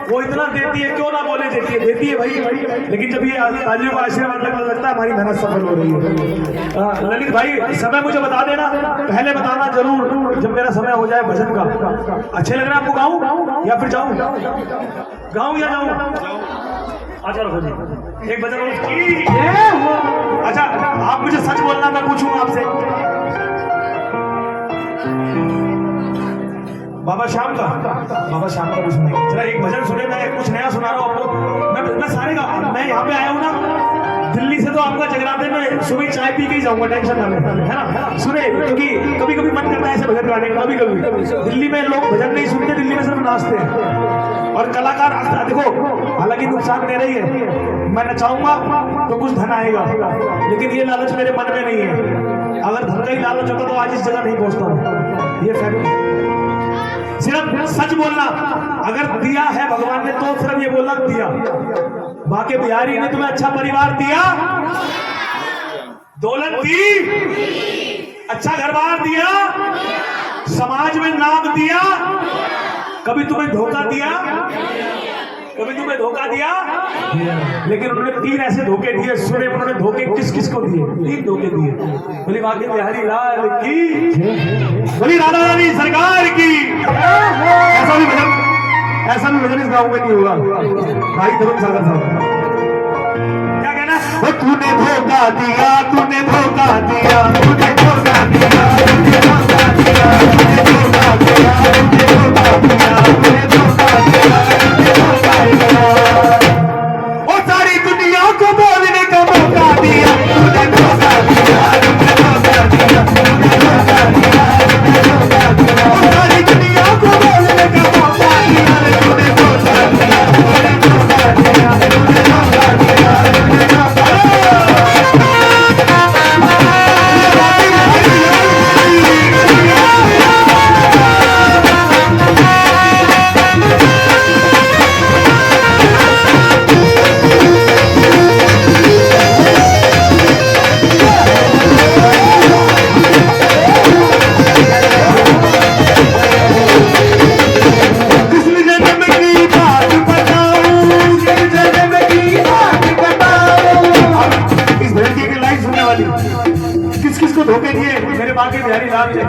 वो इतना देती है, क्यों ना बोले देती है भाई। लेकिन जब ये ताजियों का आशीर्वाद लगता है हमारी मेहनत सफल हो रही है। ललित भाई समय मुझे बता देना, पहले बताना जरूर जब मेरा समय हो जाए भजन का। अच्छे लग रहा है आपको? गाऊं या फिर जाऊं? गाऊं या जाऊं? अच्छा रखो एक भजन। अच्छा आप मुझे सच बोलना, मैं पूछूंगा आपसे, बाबा श्याम का कुछ नहीं। चला एक भजन सुने, मैं कुछ नया सुना रहा हूँ आपको। मैं सारे का, मैं यहाँ पे आया हूँ ना दिल्ली से, तो आपका जगराते में सुबह चाय पी के ही जाऊंगा, टेंशन ना ले, है ना। सुने, क्योंकि कभी कभी मन करता है ऐसे भजन गाने का। कभी कभी दिल्ली में लोग भजन नहीं सुनते, दिल्ली में सिर्फ नाचते हैं। और कलाकार देखो, हालांकि नुकसान दे रही है, मैं नचाऊंगा तो कुछ धन आएगा, लेकिन ये लालच मेरे मन में नहीं है। अगर धन का ही लालच होता तो आज इस जगह नहीं पहुंचता। ये फैक्ट, सिर्फ सच बोलना। अगर दिया है भगवान ने तो सिर्फ ये बोलना दिया। बाकी बिहारी ने तुम्हें अच्छा परिवार दिया, दौलत दी, अच्छा घर बार दिया, समाज में नाम दिया, कभी तुम्हें धोखा दिया? कभी तुम्हें धोखा दिया? लेकिन उन्होंने 3 ऐसे धोखे दिए। सुने उन्होंने धोखे किस किस को दिए? 3 धोखे दिए। बोली बाकी बिहारी लाल की, बोली राधा रानी सरकार की। ऐसा भी भजन इस गाँव में नहीं होगा भाई। धर्म सागर साहब क्या कहना? तूने धोखा दिया, तूने धोखा दिया, तूने धोखा दिया, तूने धोखा दिया, तूने धोखा दिया, तूने धोखा दिया, तूने धोखा दिया, तूने धोखा दिया। वो सारी दुनिया को बोलने का मौका दिया, तूने धोखा दिया, तूने धोखा दिया, तूने धोखा दिया, तूने धोखा दिया। वो सारी दुनिया को बोलने का मौका दिया, तूने धोखा दिया, तूने धोखा दिया, तूने धोखा दिया, तूने धोखा दिया। धोखे दिए मेरे बाकी बिहारी लाल ने।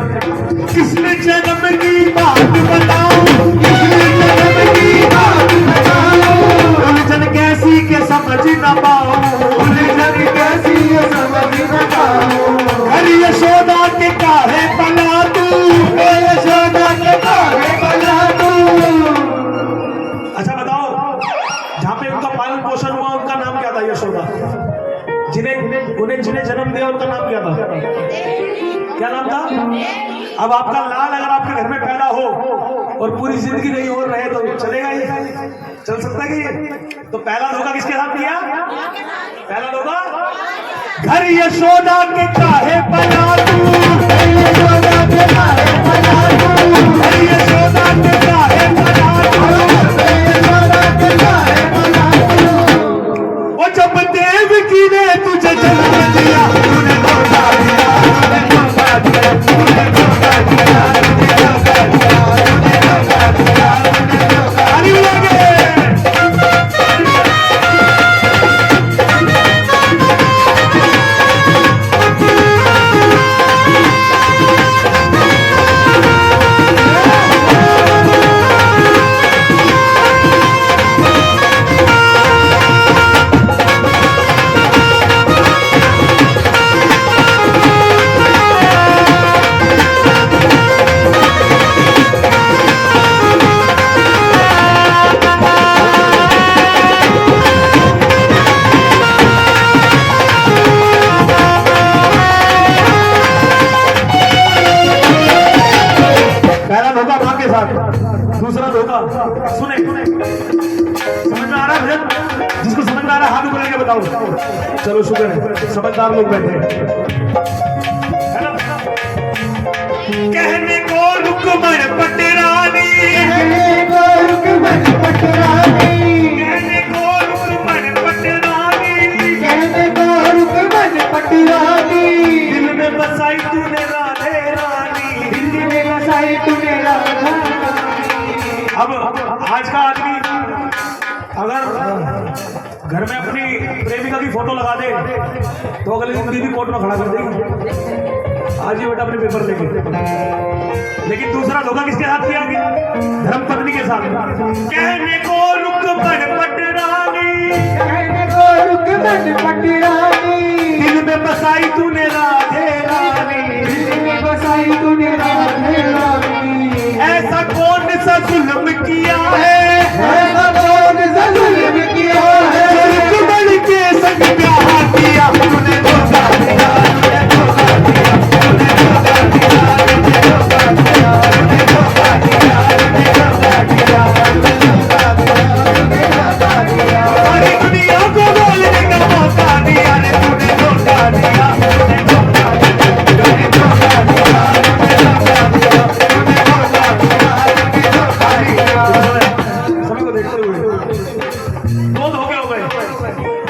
किसने जन्म की बात बताओ, किसने जन्म की बात बताओ, उलझन कैसी के समझ न पाओ, उलझन कैसी के समझ न पाओ। अरे यशोदा के काहे बना तू, यशोदा के काहे बना तू। अच्छा बताओ, जहाँ पे उनका पालन पोषण हुआ उनका नाम क्या था? यशोदा। जिन्हें जन्म दिया उनका नाम क्या था? क्या नाम था? अब आपका लाल अगर आपके घर में पैदा हो और पूरी जिंदगी नहीं और रहे तो चलेगा? ये चल सकता है कि? तो पहला धोखा किसके साथ किया? पहला धोखा घर यशोदा के काहे बना तू, यशोदा के काहे बना तू, घर यशोदा के काहे बना तू, यशोदा के काहे बना तू। वो जब देवकी ने तुझे जन्म दिया, तूने धोखा दिया, तूने धोखा दिया, तूने धोखा दिया, तूने धोखा दिया, तूने धोखा दिया, तूने धोखा दिया। बताओ। चलो शुक्र है, समझदार लोग बैठे है ना। कहने को रुकमण पटरानी, कहने को रुकमण पटरानी, कहने को रुकमण पटरानी, कहने को रुकमण पटरानी, दिल में बसाई तूने राधे रानी, दिल में बसाई तूने राधा रानी। अब आज का आदमी अगर घर में अपनी प्रेमिका की फोटो लगा दे तो अगले दिन बीवी कोर्ट में खड़ा कर देगी, आज ही बेटा अपने पेपर लेके। लेकिन दूसरा धोखा किसके साथ किया? धर्म पत्नी के साथ। कहने को रुकमण पटरानी, कहने को रुकमण पटरानी, दिल में बसाई तूने राधे रानी, दिल में बसाई तूने राधे रानी। ऐसा कौन सा जुल्म किया है, ऐसा कौन सा जुल्म किया है, रुकमण के संग प्यार किया तूने, धोखा दिया, तूने धोखा दिया, तूने धोखा दिया, तूने धोखा दिया, तूने धोखा दिया, तूने धोखा दिया, तूने धोखा दिया, सारी दुनिया को बोलने का मौका दिया रे, तूने धोखा दिया, तूने धोखा दिया, तूने धोखा दिया, तूने धोखा दिया, तूने धोखा दिया, तूने धोखा दिया। सभी को देखते हुए दो धोखे हो गए,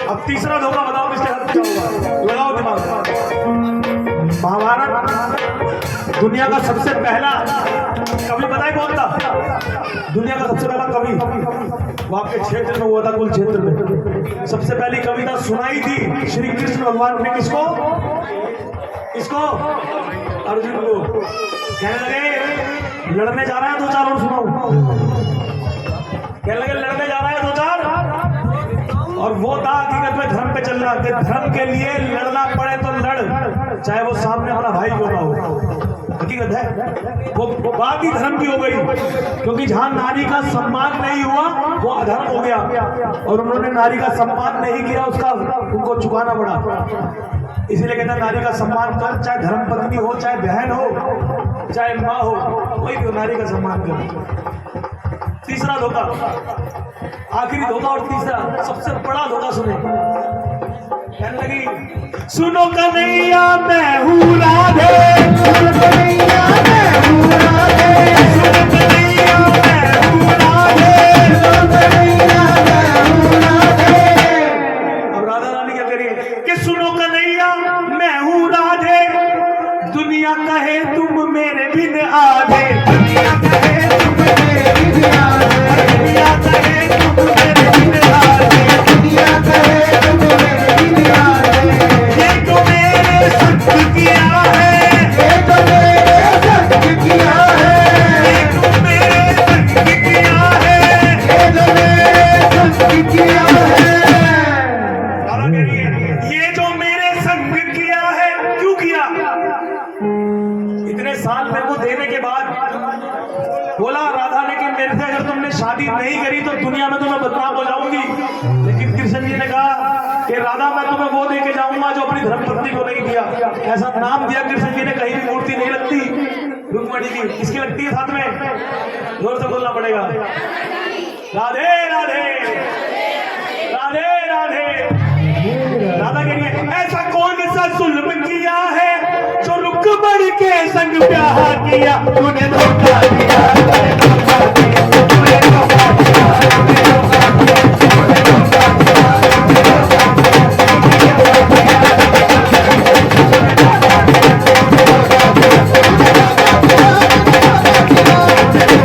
अब तीसरा धोखा बताओ किसके साथ क्या होगा, लगाओ दिमाग। महाभारत दुनिया का सबसे पहला कवि पता है कौन था? दुनिया का सबसे पहला कवि वो आपके क्षेत्र में हुआ था, कुल क्षेत्र में सबसे पहली कविता सुनाई थी श्री कृष्ण भगवान ने किसको? किसको? अर्जुन को। कहने लगे लड़ने जा रहा है, दो चार और सुनाओ। कहने लगे लड़ने जा रहा है, दो चार। और वो था हकीकत में धर्म पे चल रहा कि धर्म के लिए लड़ना पड़े तो लड़, चाहे वो सामने अपना भाई क्यों ना हो। हकीकत है वो बात ही धर्म की हो गई, क्योंकि जहां नारी का सम्मान नहीं हुआ वो अधर्म हो गया, और उन्होंने नारी का सम्मान नहीं किया, उसका उनको चुकाना पड़ा। इसीलिए कहते हैं नारी का सम्मान कर, चाहे धर्म पत्नी हो, चाहे बहन हो, चाहे माँ हो, वही तो नारी का सम्मान कर। तीसरा धोखा, आखिरी धोखा और तीसरा सबसे बड़ा धोखा सुने। कहने लगी सुनो कन्हैया मैं हूँ राधे, सुनो कन्हैया मैं हूँ राधे, सुनो कन्हैया मैं हूँ राधे, सुनो कन्हैया मैं हूँ राधे। अब राधा रानी क्या करिए कि सुनो कन्हैया मैं हूँ राधे, दुनिया कहे तुम मेरे बिन आधे, दुनिया कहे तुम मेरे बिन आधे, दुनिया कहे तुम मेरे बिन आधे, दुनिया कहे तुम मेरे बिन आधे। ये तो मेरे संग किया है, ये तो मेरे संग किया है, ये तो मेरे संग किया है, ये तो मेरे संग किया है। राधा कह रही है ये जो मेरे संग किया है, क्यों किया? इतने साल मेरे को देने के बाद बोला राधा ने कि मेरे से अगर तुमने शादी नहीं करी तो दुनिया में तुम्हें बदनाम हो जाऊंगी। लेकिन कृष्ण जी ने कहा कि राधा मैं तुम्हें वो दे के जाऊंगा जो अपनी धर्मपत्नी को नहीं दिया। ऐसा नाम दिया कृष्ण जी ने, कहीं भी मूर्ति नहीं लगती रुक्मणी की, किसकी लगती है साथ में? जोर से बोलना पड़ेगा, राधे राधे राधे राधे। राधा कह रही है ऐसा कौन सा जुल्म किया है जो रुक्मणी के संग प्यार किया, तूने धोखा दिया, तूने धोखा दिया, तूने धोखा दिया, तूने धोखा दिया, तूने धोखा दिया, तूने धोखा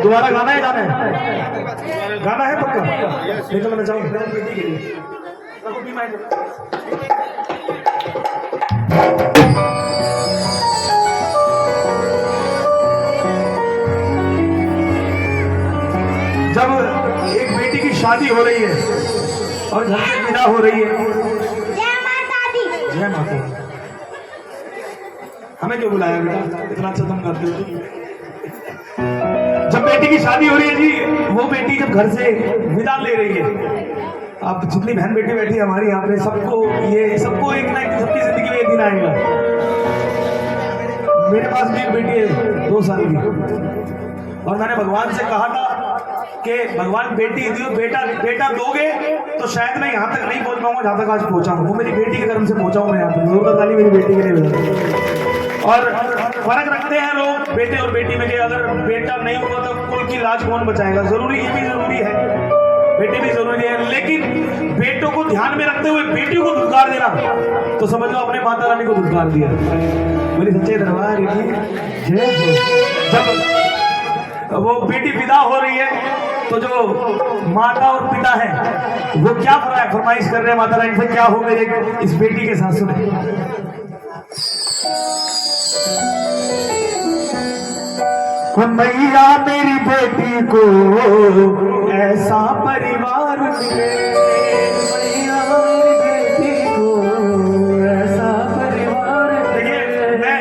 दोबारा गाना है, गाना है, गाना है पक्का। नहीं तो मैं जाऊँ जब एक बेटी की शादी हो रही है और घर से विदा हो रही है, जय माता दी। जय माता दी। हमें क्यों बुलाया बेटा, इतना अच्छा तुम करते हो। जब बेटी की शादी हो रही है जी, वो बेटी जब घर से विदा ले रही है, अब जितनी बहन बेटी बैठी है हमारी यहाँ पे, सबको एक ना एक सबकी जिंदगी में एक दिन आएगा। मेरे पास भी एक बेटी है 2 साल की, और मैंने भगवान से कहा था कि भगवान बेटी दियो, बेटा दोगे तो शायद मैं यहाँ तक नहीं पहुँच पाऊंगा जहाँ तक आज पहुँचा हूँ। वो मेरी बेटी के कर्म से पहुँचा हूँ मैं यहाँ पे, जरूरत वाली मेरी बेटी के लिए मिला। और फर्क रखते हैं लोग बेटे और बेटी में कि अगर बेटा नहीं हुआ तो कुल की लाज कौन बचाएगा। जरूरी, ये भी जरूरी है, बेटे भी जरूरी है, लेकिन बेटों को ध्यान में रखते हुए बेटियों को धुतकार देना तो समझ लो अपने माता रानी को धुतकार दिया। बोली सच्चे दरबार की जय हो। जब वो बेटी विदा हो रही है तो जो माता और पिता है वो क्या फरमाइश कर रहे हैं माता रानी से, क्या हो मेरे इस बेटी के साथ सुने। मैया मेरी बेटी को ऐसा परिवार मिले, मैया मेरी बेटी को ऐसा परिवार। देखिए मैं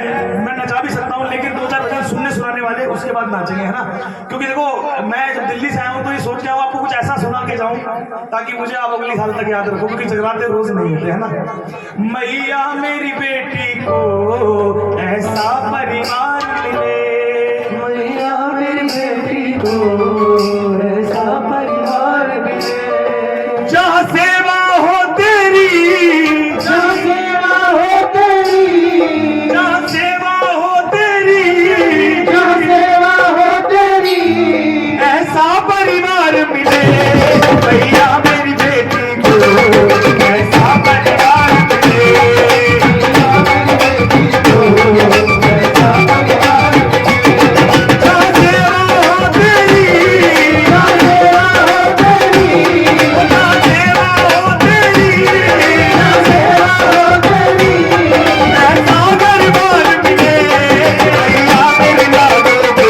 नचा भी सकता हूँ, लेकिन 2-4 भजन सुनने सुनाने वाले उसके बाद नाचेंगे, है ना। क्योंकि देखो मैं जब दिल्ली से आया हूँ तो ये सोच के आऊँ आपको कुछ ऐसा सुना के जाऊँ ताकि मुझे आप अगली साल तक याद रखो, क्योंकि जगराते रोज नहीं होते, है ना। मैया मेरी बेटी को ऐसा परिवार मिले, मैया मेरी बेटी को ऐसा परिवार मिले, जहाँ सेवा हो तेरी, जहाँ सेवा हो तेरी, जहाँ सेवा हो तेरी, जहाँ सेवा हो तेरी, ऐसा परिवार मिले, मैया मेरी बेटी को ऐसा परिवार मिले, मैया मेरी बेटी को ऐसा परिवार मिले, जहाँ सेवा हो तेरी, जहाँ सेवा हो तेरी, जहाँ सेवा हो तेरी, जहाँ सेवा हो तेरी, ऐसा परिवार मिले, मैया मेरी लाडो को ऐसा परिवार मिले, मैया मेरी लाडो को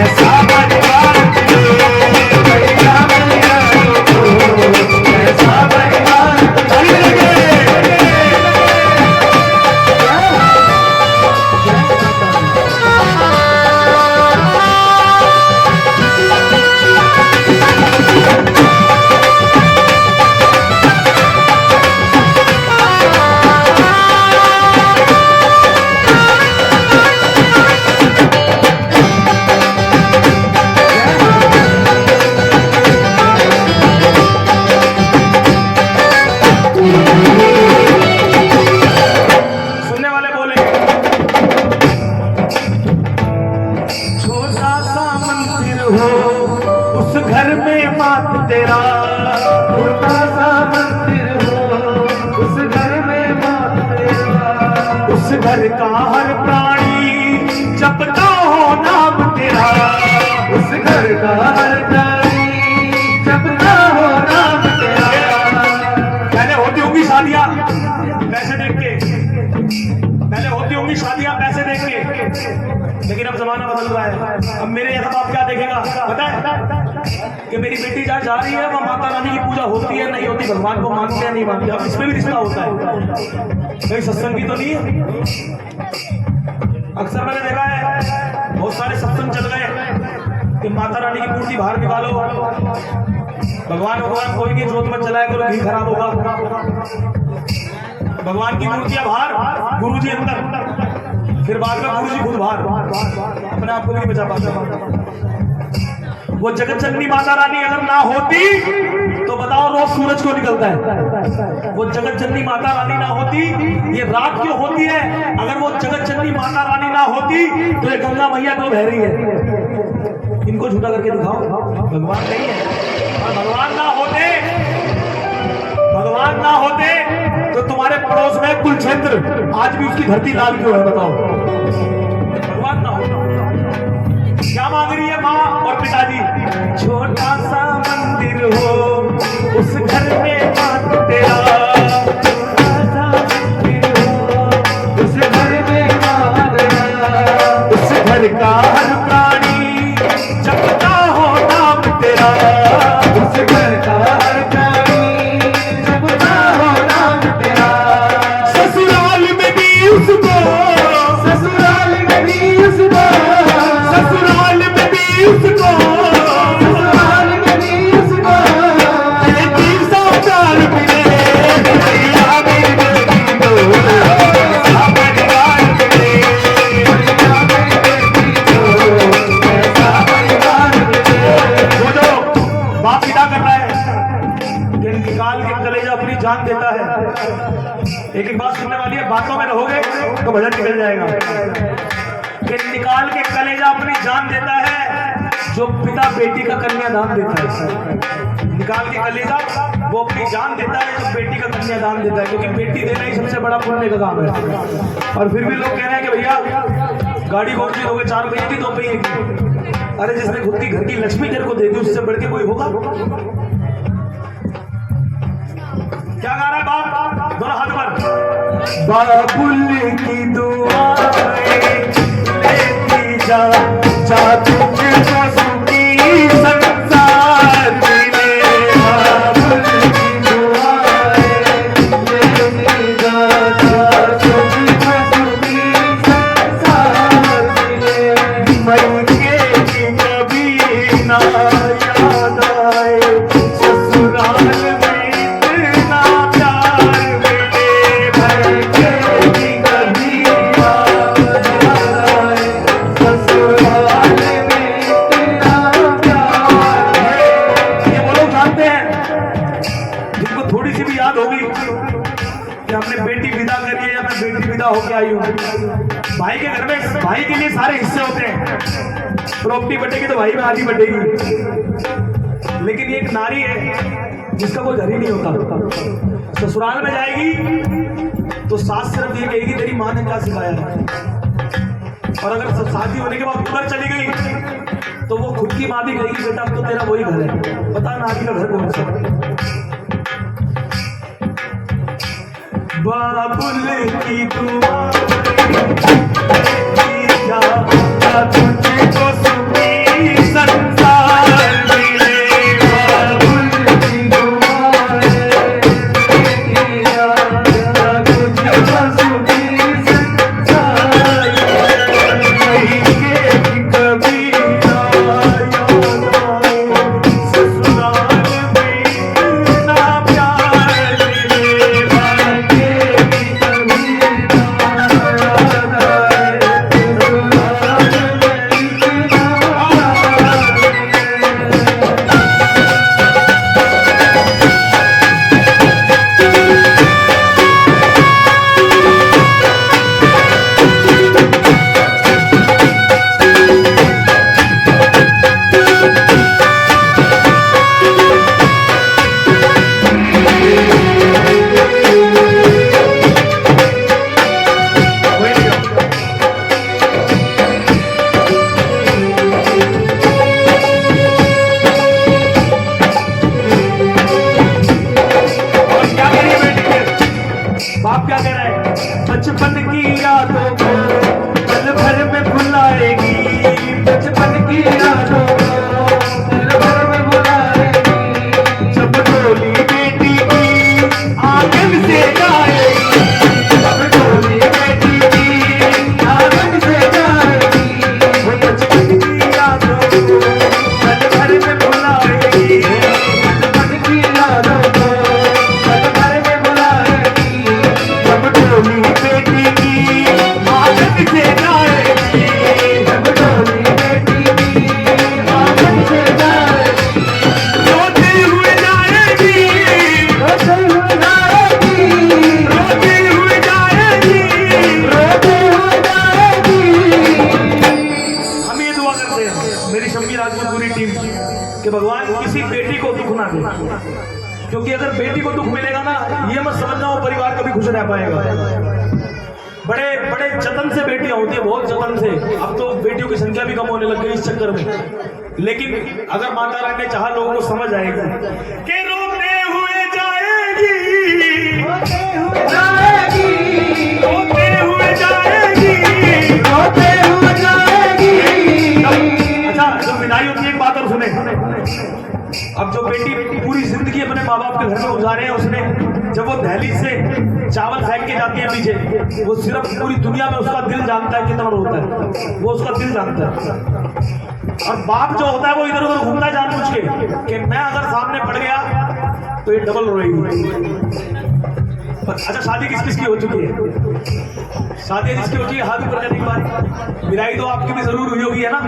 ऐसा परिवार मिले। सुनने वाले बोले, छोटा सा मंदिर हो उस घर में मात तेरा, छोटा सा मंदिर हो उस घर में मात तेरा, उस घर का हर प्राणी जपता हो नाम तेरा, उस घर का हर प्राणी जपता हो नाम तेरा। पहले होती होंगी शादियां पैसे देख के, पहले होती होंगी शादियां पैसे देख के, लेकिन अब जमाना बदल रहा है। अब मेरे यहाँ बाप क्या देखेगा पता है कि मेरी बेटी जहाँ जा रही है वह माता रानी की पूजा होती है नहीं होती, भगवान को मानते हैं नहीं मानते, अब इसमें भी रिश्ता होता है, कहीं सत्संग भी तो नहीं है। अक्सर मैंने देखा है बहुत सारे सत्संग चल गए कि माता रानी की मूर्ति बाहर निकालो, भगवान कोई नहीं जोत मत जलाया करो, घी खराब होगा, भगवान की मूर्तियां बाहर, गुरुजी अंदर, फिर बाद में गुरुजी खुद बाहर, अपने आप को नहीं बचा पाता। वो जगत जननी माता रानी अगर ना होती तो बताओ रोज सूरज क्यों निकलता है? वो जगत जननी माता रानी ना होती ये रात क्यों होती है? अगर वो जगत जननी माता रानी ना होती तो ये गंगा मैया क्यों बह रही है? इनको झूठा करके दिखाओ, भगवान नहीं है। और भगवान ना होते तो तुम्हारे पड़ोस में कुलक्षेत्र आज भी उसकी धरती लाल क्यों है बताओ? भगवान ना होता। क्या मांग रही है माँ और पिताजी? छोटा सा मंदिर हो उस घर में मात तेरा, छोटा सा मंदिर हो उस घर में मात तेरा, उस घर का हर प्राणी जपता हो नाम तेरा, उस घर का हर प्राणी जपता हो नाम तेरा। ससुराल में भी उसको, ससुराल में भी उसको, ससुराल में भी उसको, ससुराल इसका भजन निकल जाएगा कि निकाल के कलेजा अपनी जान देता है जो पिता बेटी का कन्यादान देता है। निकाल के कलेजा वो अपनी जान देता है जो बेटी का कन्यादान देता है, क्योंकि बेटी देना ही सबसे बड़ा पुण्य का काम है। और फिर भी लोग कह रहे हैं कि भैया गाड़ी कौन सी लोगे, 4 पहिए की 2 पहिए की? अरे जिसने खुद की घर की लक्ष्मी तेरे को दे दी उससे बढ़ के कोई होगा? क्या गा रहा है बाप? दोनों हाथ पर। बाबुल की दुआएं लेती जा तुझको सुखी संसार मिले। बाबुल की दुआएं लेती जा तुझको सुखी संसार मिले। मरके की कभी ना याद आए ससुराल में इतना प्यार मिले। मरके की कभी ना याद आए ससुराल में इतना प्यार मिले। ये वो लोग जानते हैं जिनको थोड़ी सी भी याद होगी कि हमने बेटी विदा करी है या मैं बेटी विदा होके आई हूँ। भाई के घर में भाई के लिए सारे हिस्से होते हैं, प्रॉपर्टी बटेगी तो भाई में आधी बटेगी, लेकिन ये एक नारी है जिसका कोई घर ही नहीं होता। ससुराल में जाएगी तो सास सिर्फ ये कहेगी तेरी माँ ने क्या सिखाया है, और अगर शादी होने के बाद उधर चली गई तो वो खुद की माँ भी कहेगी बेटा अब तो तेरा वही घर है। बता नारी का घर कौन सा? बाबुल की दुआ तुझको सुखी संसार मिले। बाबुल की दुआएं तुझको सुखी संसार मिले। कभी ना याद आए ससुराल में इतना प्यार मिले। भाग्य की कभी ना याद आए बाप क्या कह रहा है? बचपन की यादों को पल भर में भुलाएगी। बचपन की यादों को पल भर में भुलाएगी। जब डोली बेटी की आंगन से जाएगी। जब डोली बेटी की आंगन से जाएगी। वो बचपन की यादों को पल भर में भुलाएगी। बचपन की यादों को पल भर में भुलाएगी। जब डोली बेटी की आंगन से जाएगी। जब डोली बेटी की आंगन से जाएगी। रोते हुए जाएगी। रोते हुए जाएगी। रोते हुए जाएगी। रोते हुए जाएगी। हम ये दुआ करते हैं मेरी शम्मी राजपूत पूरी टीम कि भगवान किसी बेटी को दुख ना दे, क्योंकि अगर बेटी को दुख मिलेगा ना ये मत समझना वो परिवार कभी खुश रह पाएगा। बड़े बड़े जतन से बेटियां होती है, बहुत जतन से। अब तो बेटियों की संख्या भी कम होने लग गई इस चक्कर में, लेकिन अगर माता रानी ने चाहा लोगों को समझ आएगी कि रोते हुए जाएगी। रोते हुए जाएगी। रोते हुए जाएगी। रोते हुए जाएगी। अच्छा जब विदाई होती है एक बात और सुने। अब जो बेटी पूरी जिंदगी अपने माँ बाप के घर में गुजारे हैं, उसने जब वो दहलीज से चावल फेंक के जाती है पीछे, वो सिर्फ पूरी दुनिया में उसका दिल जानता है कितना रोता है, वो उसका दिल जानता है। और बाप जो होता है वो इधर उधर घूमता है जानबूझ के कि मैं अगर सामने पड़ गया तो ये डबल रोएगी। अच्छा शादी किस किस की हो चुकी है? शादी जिसकी हो चुकी है हाथ ऊपर करने के बाद विदाई तो आपकी भी जरूर हुई होगी, है ना?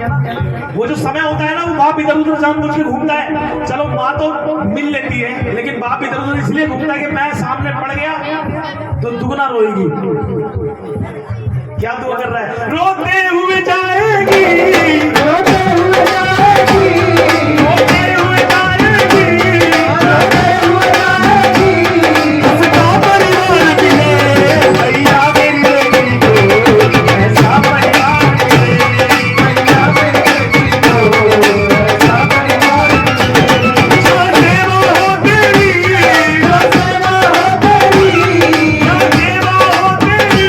वो जो समय होता है ना वो बाप इधर उधर जानबूझ के घूमता है। चलो माँ तो मिल लेती है, लेकिन बाप इधर उधर इसलिए घूमता है कि मैं सामने पड़ गया तो दुगना रोएगी। क्या दुआ कर रहा है? रोते हुए जाएगी, रोते हुए जाएगी, रोते हुए जाएगी, रोते हुए जाएगी। उसका परिवार मिले, भैया मेरी बेटी को ऐसा परिवार मिले, भैया मेरी बेटी को ऐसा परिवार मिले। जो सेवा हो तेरी, जो सेवा हो तेरी, जो सेवा हो तेरी,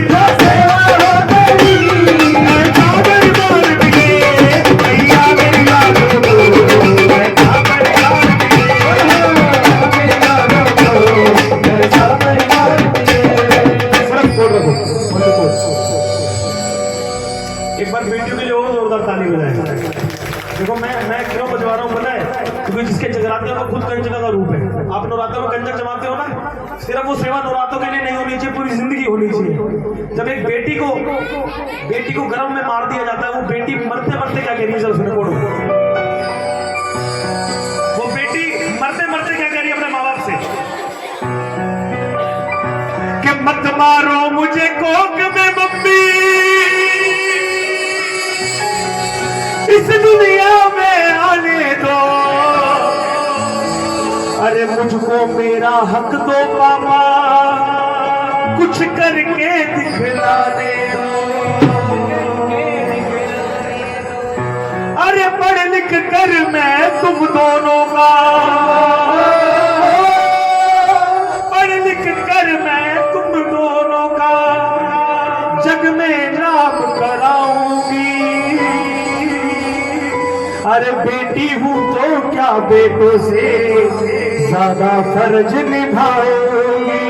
जो सेवा हो तेरी। ऐसा परिवार मिले, भैया मेरी लाडो को ऐसा परिवार मिले। ऐसा परिवार मिले। सिर्फ कोड रखो, मुझे कोड। एक बार बेटियों के लिए और जोरदार ताली बजाएं। देखो मैं क्यों बजवा रहा हूँ पता है? क्योंकि जिसके जगराते हैं वो खुद कंजक का रूप है। आप नवरात्रों में कंजक जमाते हो ना, सिर्फ वो सेवा नवरात्रों के लिए नहीं होनी चाहिए, पूरी जिंदगी होनी चाहिए। जब एक बेटी को गर्भ में मार दिया जाता है, वो बेटी मरते मरते क्या कह रही है? जरा सुनो कोड। वो बेटी मरते मरते क्या कह रही है अपने माँ बाप से? कि मत मारो मुझे कोक में मम्मी, इस दुनिया में आने दो, अरे मुझको मेरा हक दो पापा, कुछ करके दिखलाने दो। अरे पढ़ लिख कर मैं तुम दोनों का, पढ़ लिख कर मैं तुम दोनों का जग में नाम कराऊंगी। अरे बेटी हूँ तो क्या बेटों से ज्यादा फर्ज निभाऊंगी।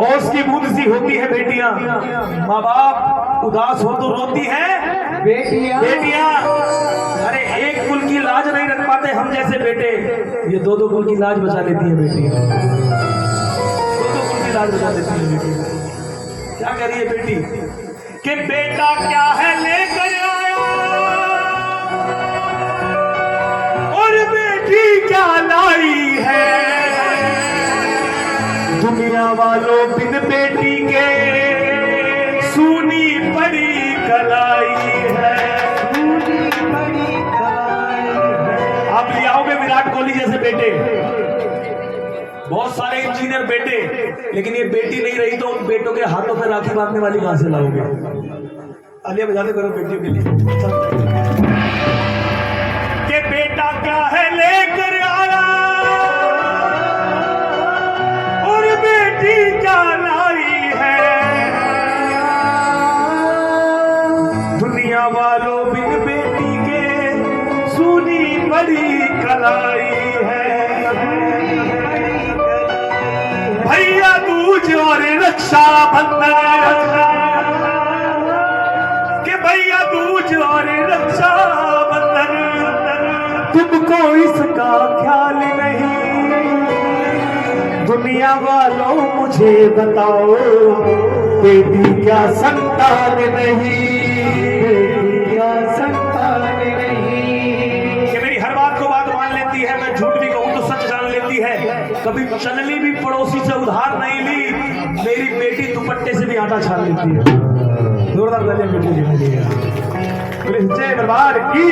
ओस की बूंद सी होती है बेटियां, माँ बाप उदास हो तो रोती है बेटियां। अरे एक कुल की लाज नहीं रख पाते हम जैसे बेटे, ये दो दो कुल की लाज बचा लेती है बेटियां, दो दो कुल की लाज बचा लेती है बेटी। क्या कह रही है बेटी? कि बेटा क्या है लेकर आया और बेटी क्या लाई है, दुनिया वालों बिन बेटी के सूनी पड़ी कलाई है। आप ले आओगे विराट कोहली जैसे बेटे, बहुत सारे इंजीनियर बेटे, लेकिन ये बेटी नहीं रही तो उन बेटों के हाथों पे राखी बांधने वाली कहां से लाओगे? आलिया बजाते करो बेटियों के लिए। कि बेटा क्या है लेकर आया और बेटी क्या लाई है, दुनिया वालों बिन बेटी के सूनी बड़ी कलाई है। भैया दूज और रक्षा बंधन, के भैया दूज और रक्षा बंधन, तुमको इसका ख्याल नहीं। दुनिया वालों मुझे बताओ, बेटी क्या संतान नहीं, क्या संतान नहीं। कि मेरी हर बात को बात मान लेती है, मैं झूठ भी कहूं तो सच जान लेती है, कभी चलनी भी पड़ोसी से उधार नहीं ली, मेरी बेटी दुपट्टे से भी आटा छान लेती है। जोरदार तालियां बेटी के लिए। बोले जय दरबार की।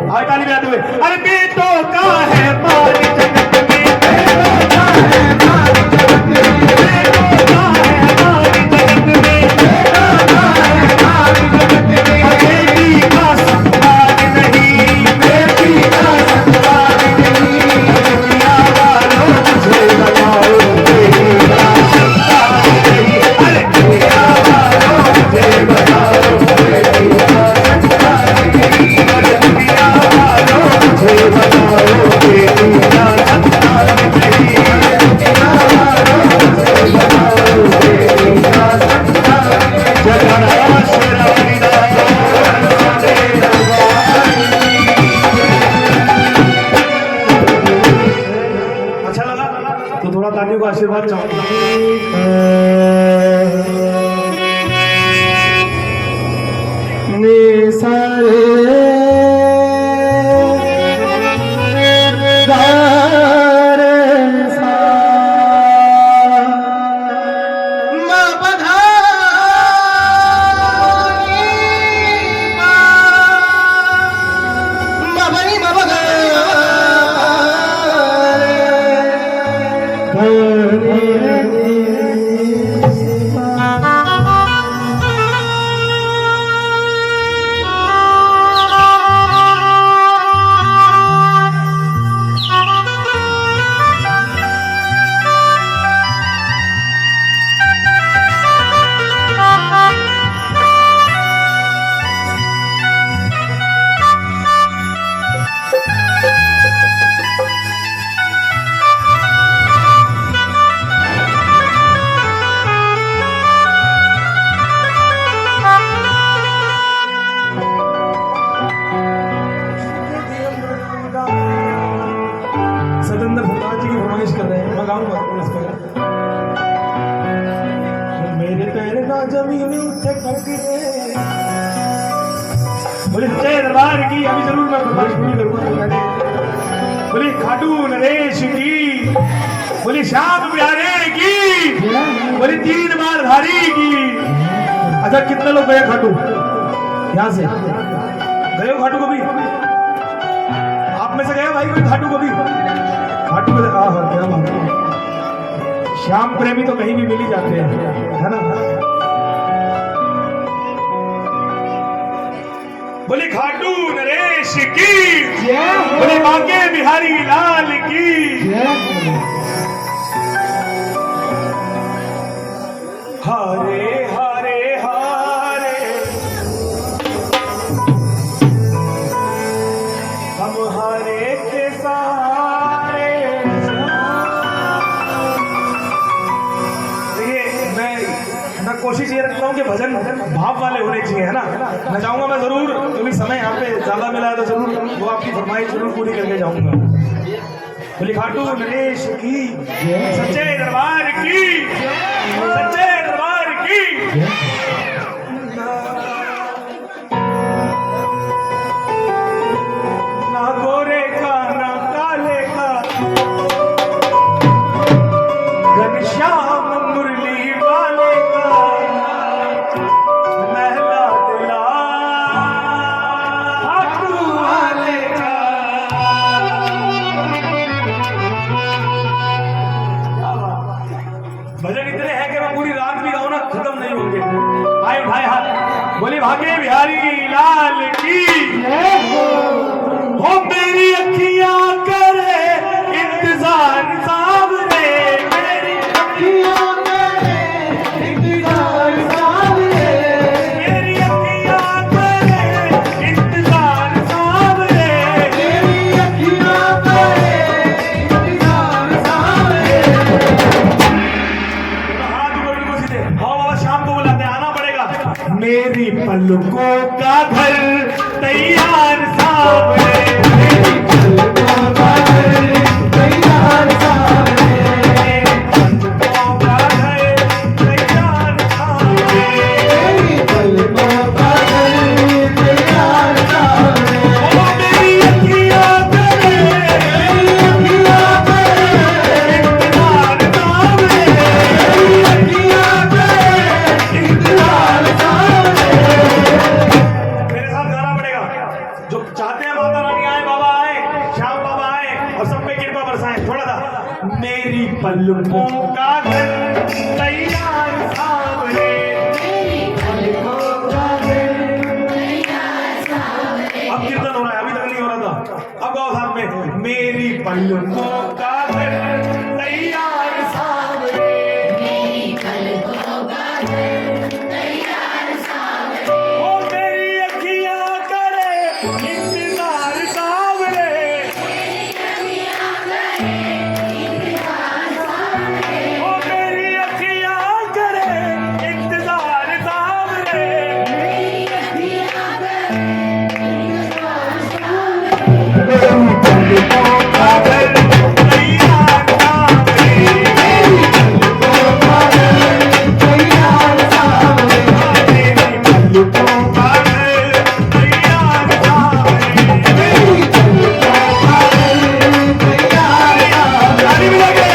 आगे ताली बजाते हुए, अरे बेटों का है माल जगत में, बेटों का है माल जगत में, बेटों का है माल जगत में, बेटों का है माल जगत में। बेटी का सम्मान नहीं, बेटी का सम्मान नहीं, दुनिया वालों मुझे बताओ, बेटी का सम्मान नहीं। अरे दुनिया वालों मुझे बताओ, बेटी का सम्मान नहीं। अरे दुनिया वालों मुझे बताओ, बेटी का सम्मान नहीं। अरे दुनिया वालों मुझे बताओ, बेटी का सम्मान नहीं। जगन्नाथ श्री अच्छा लगा तो थोड़ा तालियों का आशीर्वाद बोले सच्चे दरबार की अभी जरूर मैं फरमाइश पूरी करूंगा। बोले खाटू नरेश की, बोले श्याम प्यारे की, बोले 3 बार धारी की। अच्छा कितने लोग गए खाटू यहाँ से? गए हो खाटू कभी? आप में से गए भाई कोई खाटू कभी? खाटू में हाँ हाँ क्या बात है। श्याम प्रेमी तो कहीं भी मिल ही जाते हैं, है ना? बोले खाटू नरेश की, बोले बांके बिहारी लाल की। हरे हरे हरे हम हरे के सहारे। मैं कोशिश ये रखता हूँ कि भजन भाव वाले होने चाहिए, है ना? मैं चाहूंगा मैं जरूर, क्योंकि समय यहाँ पे ज्यादा मिला है तो जरूर वो आपकी फरमाइश जरूर पूरी करके जाऊंगा। बोले खाटू नरेश की, सच्चे दरबार की, सच्चे दरबार की। ना गोरे का ना काले का, घनश्याम मुरली वाले का, महला दिला खाटू वाले का। भजन इतने हैं कि मैं पूरी रात भी गाऊं ना खत्म नहीं होंगे। आए उठाए हाथ, बोले भागे बिहारी लाल की। हो मेरी अखियां करे इंतजार सावरे, मेरी अखियां करे इंतजार सावरे, मेरी अखियां करे इंतजार सावरे, मेरी अखियां करे इंतजार सावरे। हाथ ऊपर बिल्कुल सीधे। हाँ बाबा शाम को बुलाते हैं, आना पड़ेगा। मेरी पलकों का घर तैयार सावरे, मेरी पलकों का घर तैयार सावरे, मेरी पलकों का घर तैयार सावरे, मेरी पलकों का घर तैयार सावरे। ओ मेरी अखियां करे, मेरी अखियां करे इंतजार सावरे, मेरी अखियां करे इंतजार सावरे। मेरे साथ गाना पड़ेगा। जो चाहते हैं माता रानी आए, बाबा आए, श्याम बाबा आए और सब पे कृपा बरसाएं। थोड़ा सा मेरी पलकों का घर तैयार सावरे, मेरी पलकों का घर तैयार सावरे। अब कीर्तन हो रहा है, अभी तक नहीं हो रहा था। अब गाओ साथ में, मेरी पलकों का घर तैयार सावरे, मेरी पलकों का घर तैयार सावरे। ओ मेरी अखियां करे इंतजार सावरे, मेरी अखियां करे इंतजार सावरे। ओ मेरी अखियां करे इंतजार सावरे, मेरी अखियां करे इंतजार सावरे। मेरी पलकों का घर तैयार सावरे, मेरी पलकों का घर तैयार सावरे, मेरी पलकों का घर तैयार सावरे, मेरी पलकों का घर तैयार सावरे। ताली भी लगे।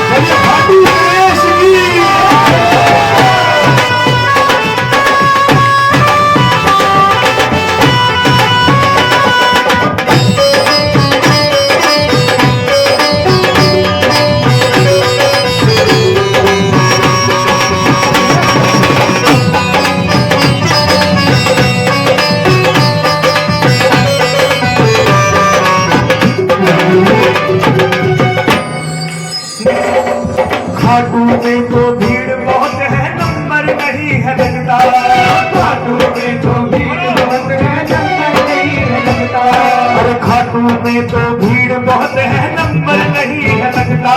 बोलिए खाटू नरेश की। खाटू में तो भीड़ बहुत है, नंबर नहीं है लगता। खाटू में तो भीड़ बहुत है, नंबर नहीं है लगता। अरे खाटू में तो भीड़ बहुत है, नंबर नहीं है लगता।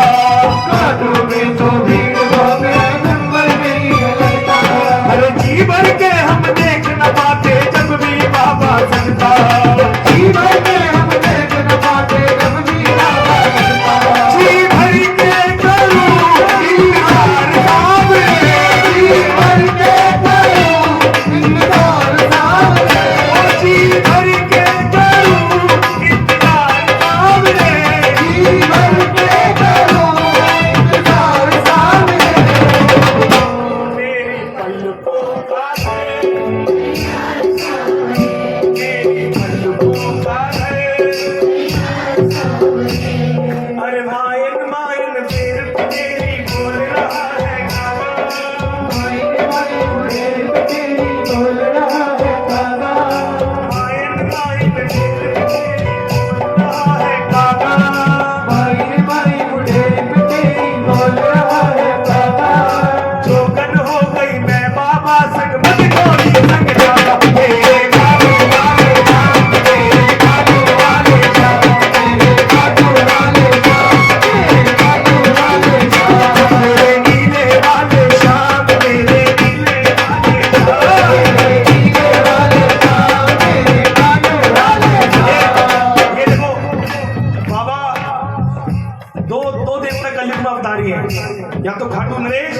या तो खाटू नरेश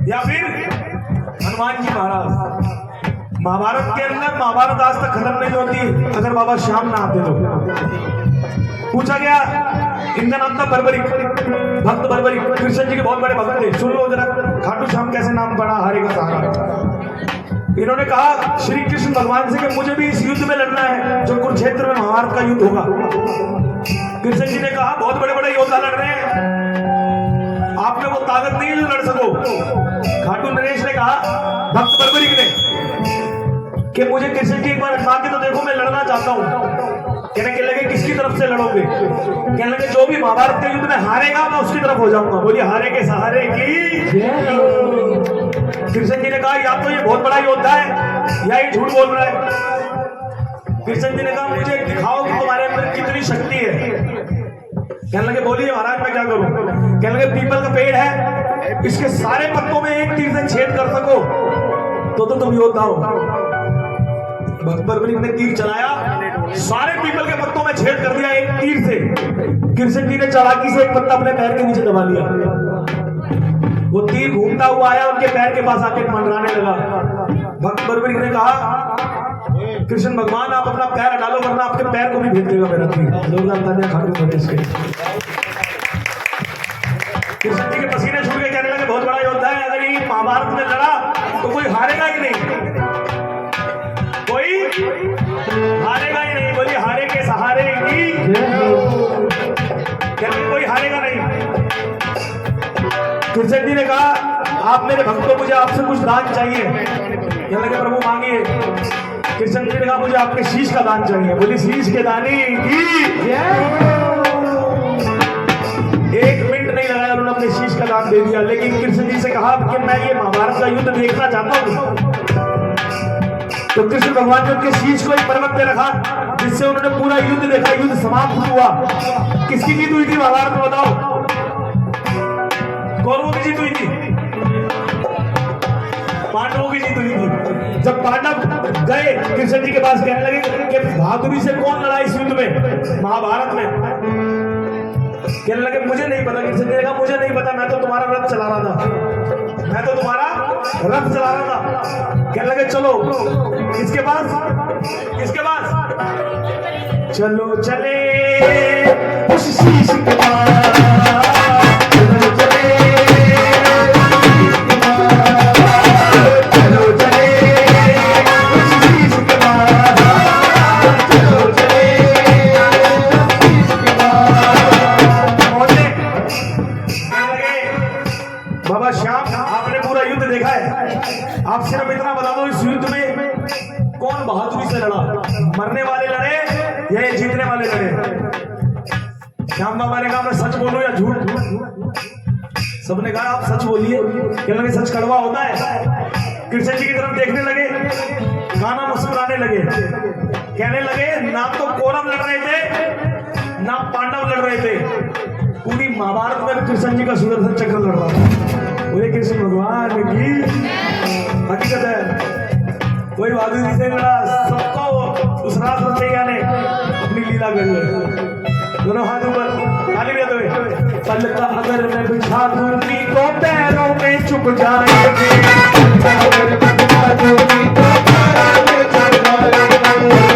या फिर हनुमान जी महाराज। महाभारत के अंदर महाभारत आज तक खत्म नहीं होती अगर बाबा श्याम ना आते तो। पूछा गया, इनका नाम था बर्बरिक, भक्त बर्बरिक, कृष्ण जी के बहुत बड़े भक्त थे। सुन लो जरा, खाटू श्याम कैसे नाम पड़ा, हारे का सहारा। इन्होंने कहा श्री कृष्ण भगवान से कि मुझे भी इस युद्ध में लड़ना है जो कुरुक्षेत्र में महाभारत का युद्ध होगा। कृष्ण जी ने कहा बहुत बड़े बड़े योद्धा लड़ रहे हैं, आप में वो ताकत नहीं है जो लड़ सको। खाटू नरेश ने कहा, भक्त बर्बरिक ने, कि मुझे कृष्ण जी एक बार अजमा के तो देखो, मैं लड़ना चाहता हूँ। कहने लगे किसकी तरफ से लड़ोगे? कहने लगे जो भी महाभारत के युद्ध में हारेगा मैं उसकी तरफ हो जाऊंगा। बोलिए हारे के सहारे की। कृष्ण जी ने कहा या तो ये बहुत बड़ा योद्धा है या ये झूठ बोल रहा है। कृष्ण जी ने कहा मुझे दिखाओ कि तुम्हारे अंदर कितनी शक्ति है। कहने लगे बोलिए महाराज मैं क्या करूं? कहने लगे पीपल का पेड़ है, इसके सारे पत्तों में एक तीर से छेद कर सको तो तुम योद्धा हो। भक्त बर्बरिक ने तीर चलाया, सारे पीपल के पत्तों में छेद कर दिया एक तीर से। कृष्ण जी ने चालाकी से एक पत्ता अपने पैर के नीचे दबा लिया। वो तीर घूमता हुआ आया, उनके पैर के पास आके मंडराने लगा। भक्त बर्बरिक ने कहा कृष्ण भगवान आप अपना पैर हटा लो वरना आपके पैर को भी भेज देगा मेरा तीर। खाटू नरेश के कृष्ण जी के पसीने छूट के कहने लगे बहुत बड़ा योद्धा है, अगर ये महाभारत में लड़ा तो कोई हारेगा ही नहीं, कोई हारेगा ही नहीं। बोलिए हारे के सहारे की। कहते कोई हारेगा नहीं। कृष्ण जी ने कहा आप मेरे भक्तों, मुझे आपसे कुछ दान चाहिए। कहने लगे प्रभु मांगिए। कृष्ण जी ने कहा मुझे आपके शीश का दान चाहिए। बोली शीश के दानी की। एक मिनट नहीं लगाया, उन्होंने अपने शीश का दान दे दिया। लेकिन कृष्ण जी से कहा कि मैं ये महाभारत का युद्ध देखना चाहता हूँ। तो कृष्ण भगवान ने उनके शीश को एक पर्वत पे रखा, जिससे उन्होंने पूरा युद्ध देखा। युद्ध समाप्त हुआ। किसकी जीत हुई थी महाभारत में बताओ? कौरवों की जीत हुई थी, पांडवों की जीत हुई थी। जब पांडव गए कृष्ण जी के पास, कहने लगे कि बहादुरी से कौन लड़ा इस युद्ध में महाभारत में? कहने लगे मुझे नहीं पता। कृष्ण जी ने कहा मुझे नहीं पता, मैं तो तुम्हारा रथ चला रहा था, मैं तो तुम्हारा रथ चला रहा था। कहने लगे चलो किसके पास? किसके पास? चलो चले उस शीश के पास, चलो चले, चलो चले उस शीश के पास, चलो चले शीश के पास। बाबा श्याम आपने पूरा युद्ध देखा है, आप सिर्फ इतना बता दो इस युद्ध में कौन बहादुरी से लड़ा? मरने वाले लड़े या ये जीतने वाले लड़े? श्याम बाबा ने कहा मैं सच बोलूं या झूठ? सबने कहा आप सच बोलिए। कहने लगे सच कड़वा होता है। कृष्ण जी की तरफ देखने लगे, गाना मुस्कुराने लगे, कहने लगे ना तो कौरव लड़ रहे थे ना पांडव लड़ रहे थे, पूरी महाभारत में कृष्ण जी का सुदर्शन चक्र लड़ रहा था। बोले कृष्ण भगवान की हकीकत है, कोई बहादुरी से लड़ा, सबको उस रात रचैया ने अपनी लीला करी है। दोनों हाथ ऊपर, ताली बजा दो। पलका अगर मैं बिछा दूंगी तो पैरों में चुभ जाएंगे, अगर मैं बिछा दूंगी तो पैरों में चुभ जाएंगे,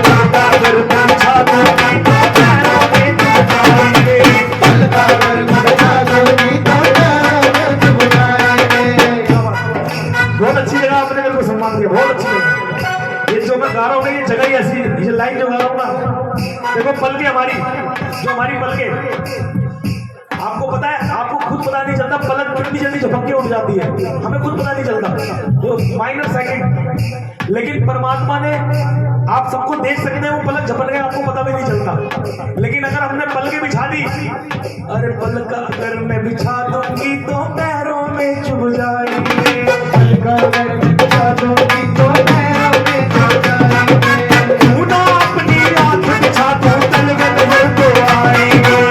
अगर मैं बिछा दूंगी तो पैरों में चुभ जाएंगे, पलका अगर मैं बिछा दूंगी तो पैरों में चुभ जाएंगे। बहुत अच्छी जगह आपने मेरे को सम्मान दिया, बहुत अच्छी जगह। ये जो मैं गा रहा हूँ ये जगह ही ऐसी, ये लाइन जो गा रहा हूँ ना, देखो पलके हमारी, जो हमारी पलके, आपको पता है, आपको खुद पता नहीं चलता पलक कितनी जल्दी झपक के उठ जाती है, हमें खुद पता नहीं चलता, वो माइनर सेकंड। लेकिन परमात्मा ने, आप सबको देख सकते हैं वो पलक झपक गया, आपको पता भी नहीं चलता। लेकिन अगर हमने पलकें बिछा दी, अरे पलक अगर मैं बिछा दूंगी तो पैरों में चुभ जाएंगे, पलक अगर मैं बिछा दूंगी तो पैरों में चुभ जाएंगे, मुना अपनी आंख बिछा दूं तलवे नजर तो आएंगे,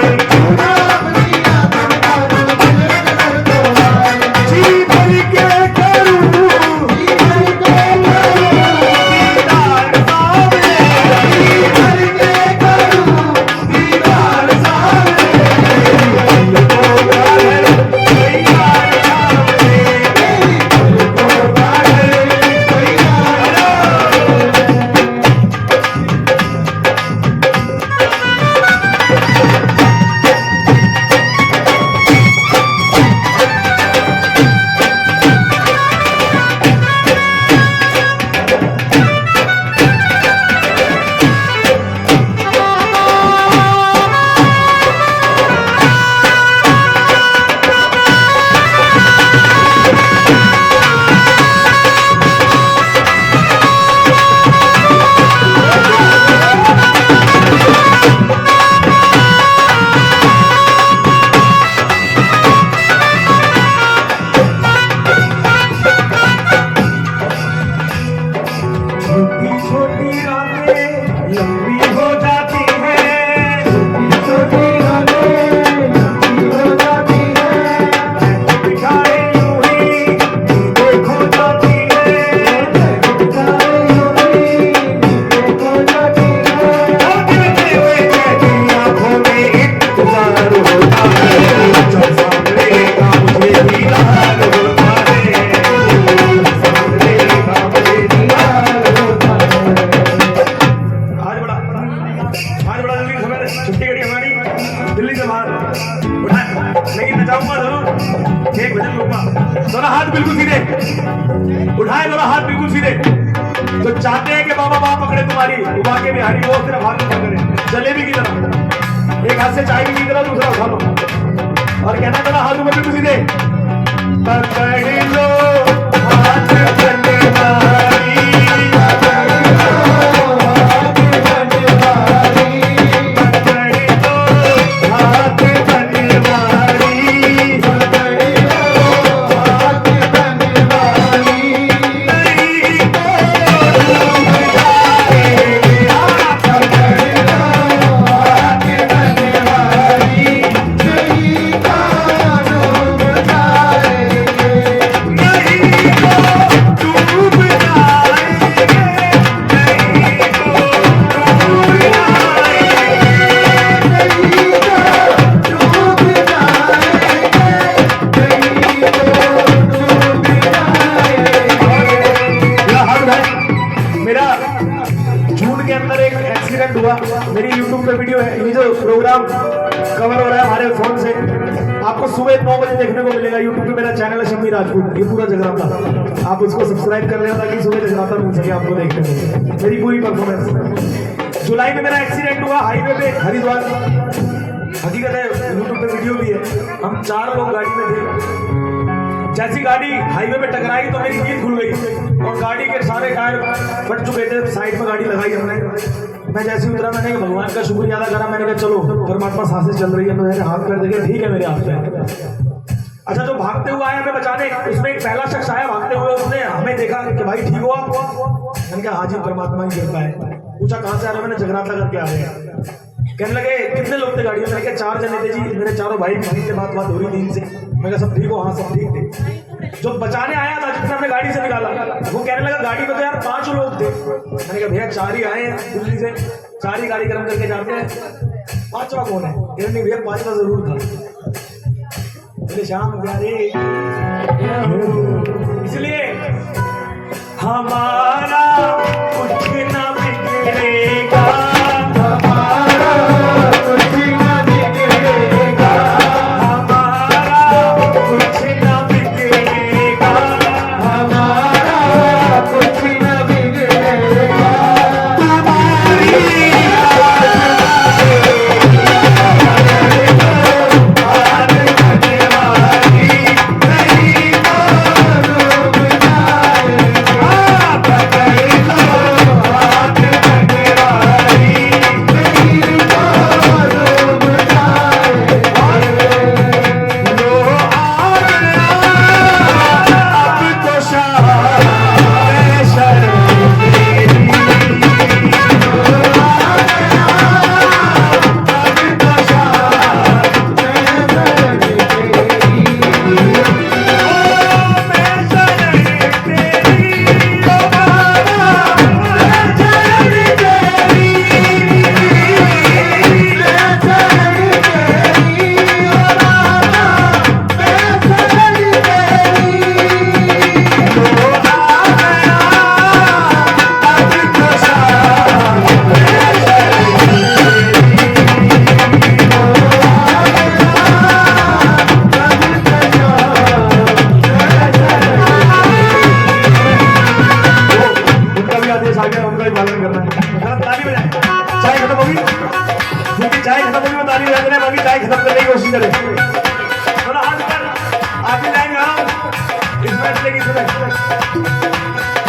एक भजन लूंगा। दोनों हाथ बिल्कुल सीधे उठाए, दोनों हाथ बिल्कुल सीधे। जो चाहते हैं कि बाबा बाबा पकड़े तुम्हारी, उठा के बिहारी वो सिर्फ हाथ में पकड़े जलेबी की तरह। एक हाथ से चाय की तरह दूसरा उठा लो और कहना दोनों हाथ ऊपर बिल्कुल सीधे। पकड़ लो हाथ बनवारी, मेरी YouTube पे वीडियो है, ये जो प्रोग्राम कवर हो रहा है हमारे फोन से, आपको सुबह 9 बजे देखने को मिलेगा। YouTube पे मेरा चैनल है शम्मी राजपूत, ये पूरा जगराता, आप उसको सब्सक्राइब कर लेना ताकि सुबह जगराता मिल सके आपको देखने को, मेरी पूरी परफॉर्मेंस। जुलाई में मेरा एक्सीडेंट हुआ हाईवे पे हरिद्वार, हकीकत है YouTube पे वीडियो भी है। हम 4 लोग गाड़ी में थे, जैसी गाड़ी हाईवे पे टकराई तो मेरी नींद खुल गई और गाड़ी के सारे टायर फट चुके थे। साइड में गाड़ी लगाई हमने, मैं जैसे उतरा मैंने भगवान का शुक्रिया अदा करा। मैंने कहा चलो परमात्मा सांसें चल रही है, मैंने हाथ पैर देखे ठीक है मेरे हाथ पे। अच्छा, जो भागते हुए आया हमें बचाने, उसमें एक पहला शख्स आया भागते हुए, उसने हमें देखा कि भाई ठीक हुआ। मैंने कहा हाँ जी परमात्मा की कृपा है। पूछा कहाँ से आ रहे हो, मैंने जगराता करके आ रहे हैं। कहने लगे कितने लोग थे गाड़ी में, मैंने कहा 4 जने थे जी, मेरे चारों भाई से बात हो रही थी इनसे। मैं कहा सब ठीक हो, हाँ सब ठीक थे। जो बचाने आया था जिसने हमने गाड़ी से निकाला, वो कहने लगा गाड़ी में तो यार 5 लोग थे। मैंने कहा भैया 4 ही आए हैं दिल्ली से, 4 ही गाड़ी गर्म करके जाते हैं, 5वां कौन है? नहीं भैया 5वां जरूर था। बोले शाम प्यारे, इसलिए हमारा कुछ ना बिगड़ेगा,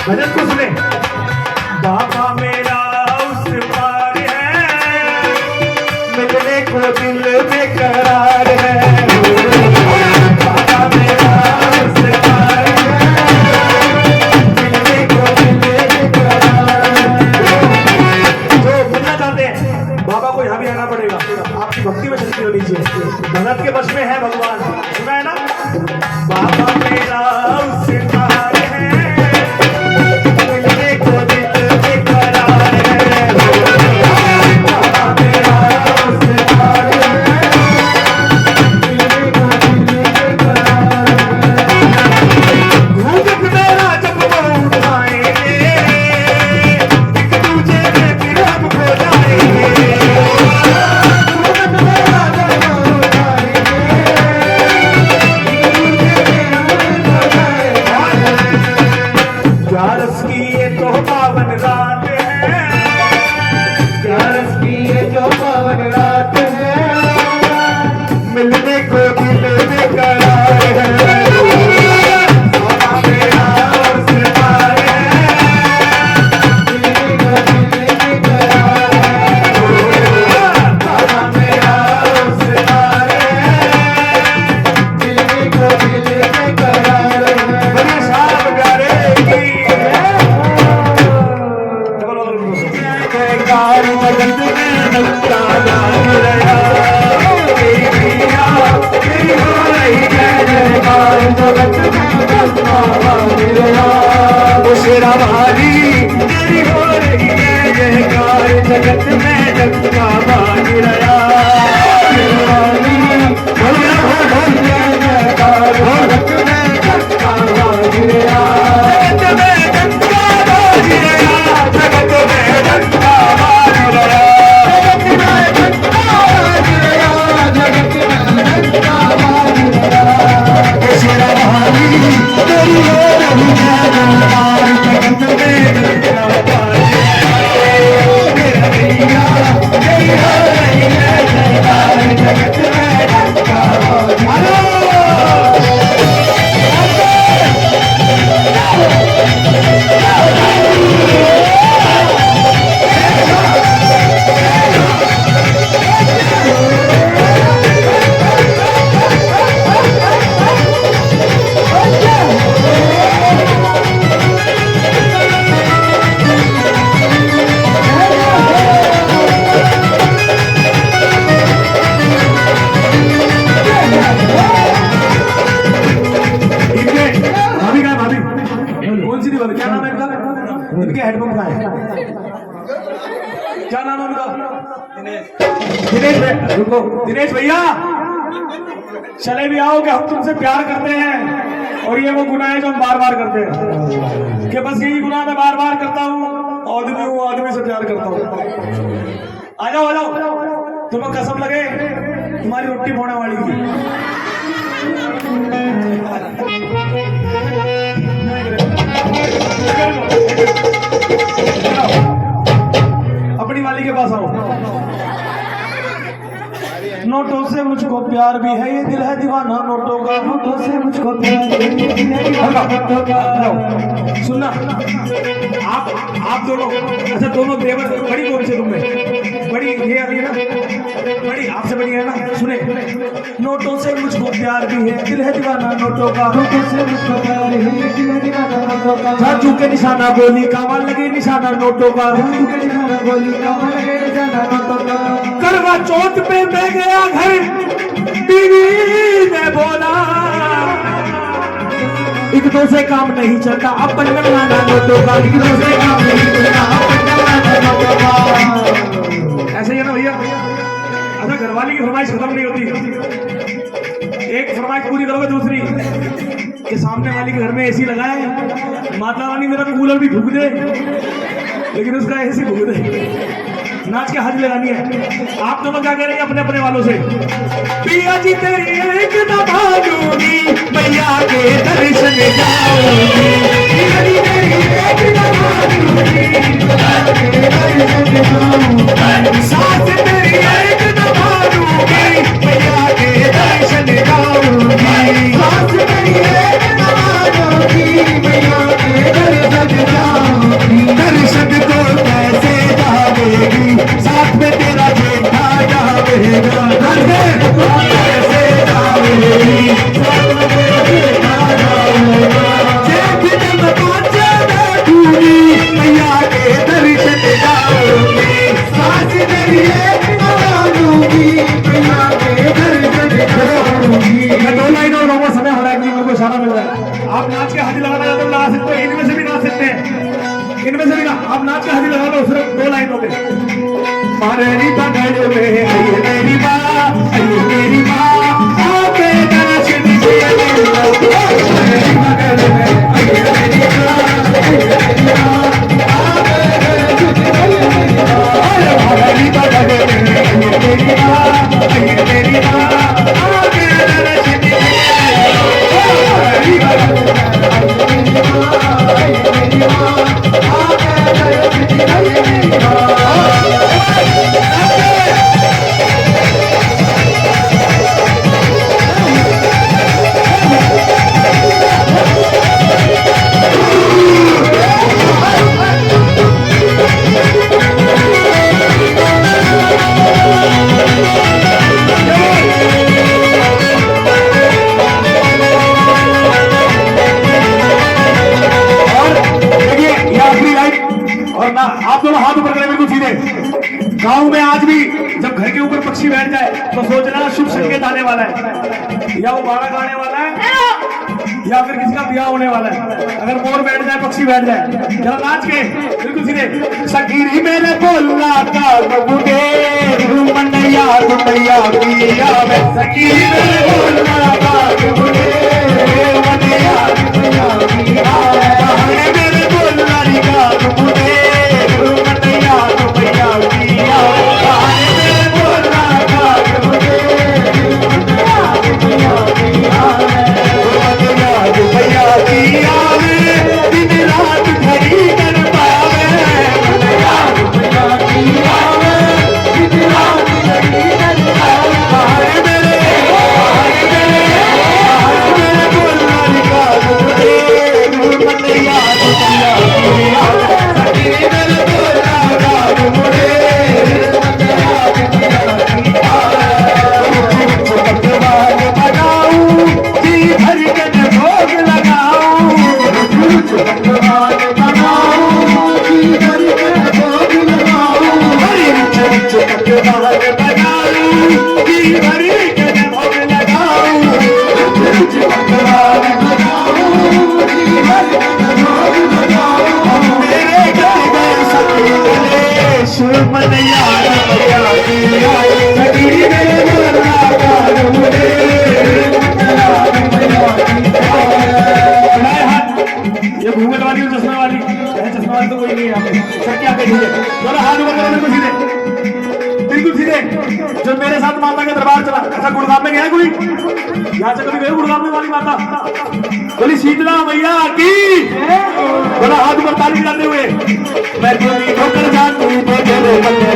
भजन को सुने। बाबा मेरा उस पार है, मिलने को दिल बेकरार है। बाबा मेरा उस पार है, मिलने को दिल बेकरार है। जो मिलना चाहते हैं बाबा को यहाँ भी आना पड़ेगा, आपकी भक्ति में शक्ति होनी चाहिए, भगत के वश में है भगवान, सुना है ना? बाबा मेरा उस पार है, मिलने को दिल बेकरार है। बाबा मेरा उस पार है, मिलने को दिल बेकरार है। घूंघट मेरा जब वो उठाएंगे, एक दूजे में फिर हम खो जाएंगे। घूंघट मेरा जब वो उठाएंगे, जगत में डंका बाज रहा इनके हेडपंप का है, क्या नाम है उनका? दिनेश भैया। रुको दिनेश भैया, चले भी आओ कि हम तुमसे प्यार करते हैं और ये वो गुनाह है जो हम बार बार करते हैं कि बस यही गुनाह मैं बार बार करता हूँ, आदमी हूँ, आदमी से प्यार करता हूँ। आ जाओ आ जाओ, तुम्हें कसम लगे तुम्हारी रोटी बोने वाली की। अपनी वाली के पास आओ। नोटों से मुझको प्यार भी है, ये दिल है दीवाना नोटों का। नोटों से मुझको प्यार भी है, सुनना आप दोनों, अच्छा दोनों देवर, बड़ी कौन सी तुम में बड़ी? ये आ रही है ना बड़ी, आपसे बड़ी है ना? सुने, नोटों से मुझको प्यार भी है, दिल है दीवाना नोटों का। नोटों से मुझको प्यार है, दिल है दीवाना नोटों का। झांझू के निशाना गोली कामा लगे निशाना नोटों का। झांझू के निशाना गोली कामा लगे निशाना नोटों का। करवा चौथ पे मैं गया घर, बीवी ने बोला एक दो से काम नहीं चलता, अब बनवाना नोटों का। एक दो से काम नहीं चलता, अब बनवाना नोटों का। ऐसे ही है ना भैया? अच्छा, घरवाली की फरमाइश खत्म नहीं होती, एक फरमाइश पूरी करोगे दूसरी कि सामने वाली के घर में एसी लगाए, माता रानी मेरा कूलर भी फूक दे लेकिन उसका एसी फूक दे। नाच के हाथ लगानी है। आप दोनों क्या करेंगे अपने अपने वालों से? पिया जी तेरी एक दफा दूंगी, मैया के दर्शन जाऊंगी। पिया जी तेरी एक दफा दूंगी, मैया के दर्शन जाऊंगी। साथ तेरी एक दफा दूंगी, मैया के दर्शन जाऊंगी। साथ तेरी एक दफा दूंगी, मैया के दर्शन जाऊंगी। दर्शन को कैसे जावेगी, साथ में तेरा बेटा जावेगा। दर्शन को कैसे जावेगी, साथ में तेरा बेटा जावेगा। जब जब पहुंचे बैठूंगी, मैया के दर्शन जाऊंगी। साथ तेरी एक मानूंगी, मैया के दर्शन जाऊंगी। मैं दो लाइन और गाऊंगा, समय हो रहा है, मेरे को इशारा मिल रहा है। आप नाच के हाथी लगाना चाहते हो लगा सकते हो, इनमें से भी ना सकते हैं, इनमें से भी ना। आप नाच के हाथी लगा लो सिर्फ दो लाइनों में। मारेरी बगल में आई मेरी माँ, आई मेरी माँ, आके दर्शन दे मेरी माँ। मारेरी बगल में आई मेरी माँ, आई मेरी माँ, आके दर्शन दे मेरी माँ। मारेरी बगल में आई मेरी माँ, आई मेरी माँ, आके दर्शन दे मेरी माँ। मारेरी बगल में आई मेरी माँ, आई मेरी माँ, आके दर्शन दे मेरी माँ। आप दोनों हाथ ऊपर करें बिल्कुल सीधे। गांव में आज भी जब घर के ऊपर पक्षी बैठ जाए तो सोचना शुभ संकेत आने वाला है या वो बाड़ा गाने वाला है या फिर किसी का ब्याह होने वाला है, अगर मोर बैठ जाए पक्षी बैठ जाए, जरा नाच के बिल्कुल सीधे। सकीरी मेरे बोलना का बबुगे मंडैया गुंडैया पिया में, सकीरी मेरे बोलना का बबुगे मंडैया गुंडैया पिया में, मेरे बोलना का बबुगे मंडैया गुंडैया पिया में, मेरे बोलना का बबुगे मंडैया गुंडैया पिया में, दिन रात खड़ी कर पावे मंडैया गुंडैया पिया में, दिन रात खड़ी कर पावे मेरे बोलना का बबुगे मंडैया गुंडैया पिया में, मेरे बोलना का बबुगे मंडैया गुंडैया पिया में, बनाऊं जी भर के भोग लगाऊं, भगवान बनाऊं जी भर के भोग लगाऊं, हरी चरित भगवान बनाऊं जी भर के भोग लगाऊं, भगवान बनाऊं जी भर के भोग लगाऊं, मेरे घर में सभी गणेश मनैया मैया पिया सकीरी मेरे बोलना का बबुगे ये घूंघट वाली और चश्मे वाली, चश्मे वाली तो कोई नहीं है यहाँ पे, सबके आगे सीधे, दोनों हाथ ऊपर करो बिल्कुल सीधे, बिल्कुल सीधे। जो मेरे साथ माता के दरबार चला, ऐसा गुड़गांव में गया है कोई? यहाँ से कभी गए गुड़गांव में वाली माता? बोली शीतला मैया की, बोला हाथ ऊपर ताली बजाते हुए, मैं तेरी ठोकर जानती तेरे बल्ले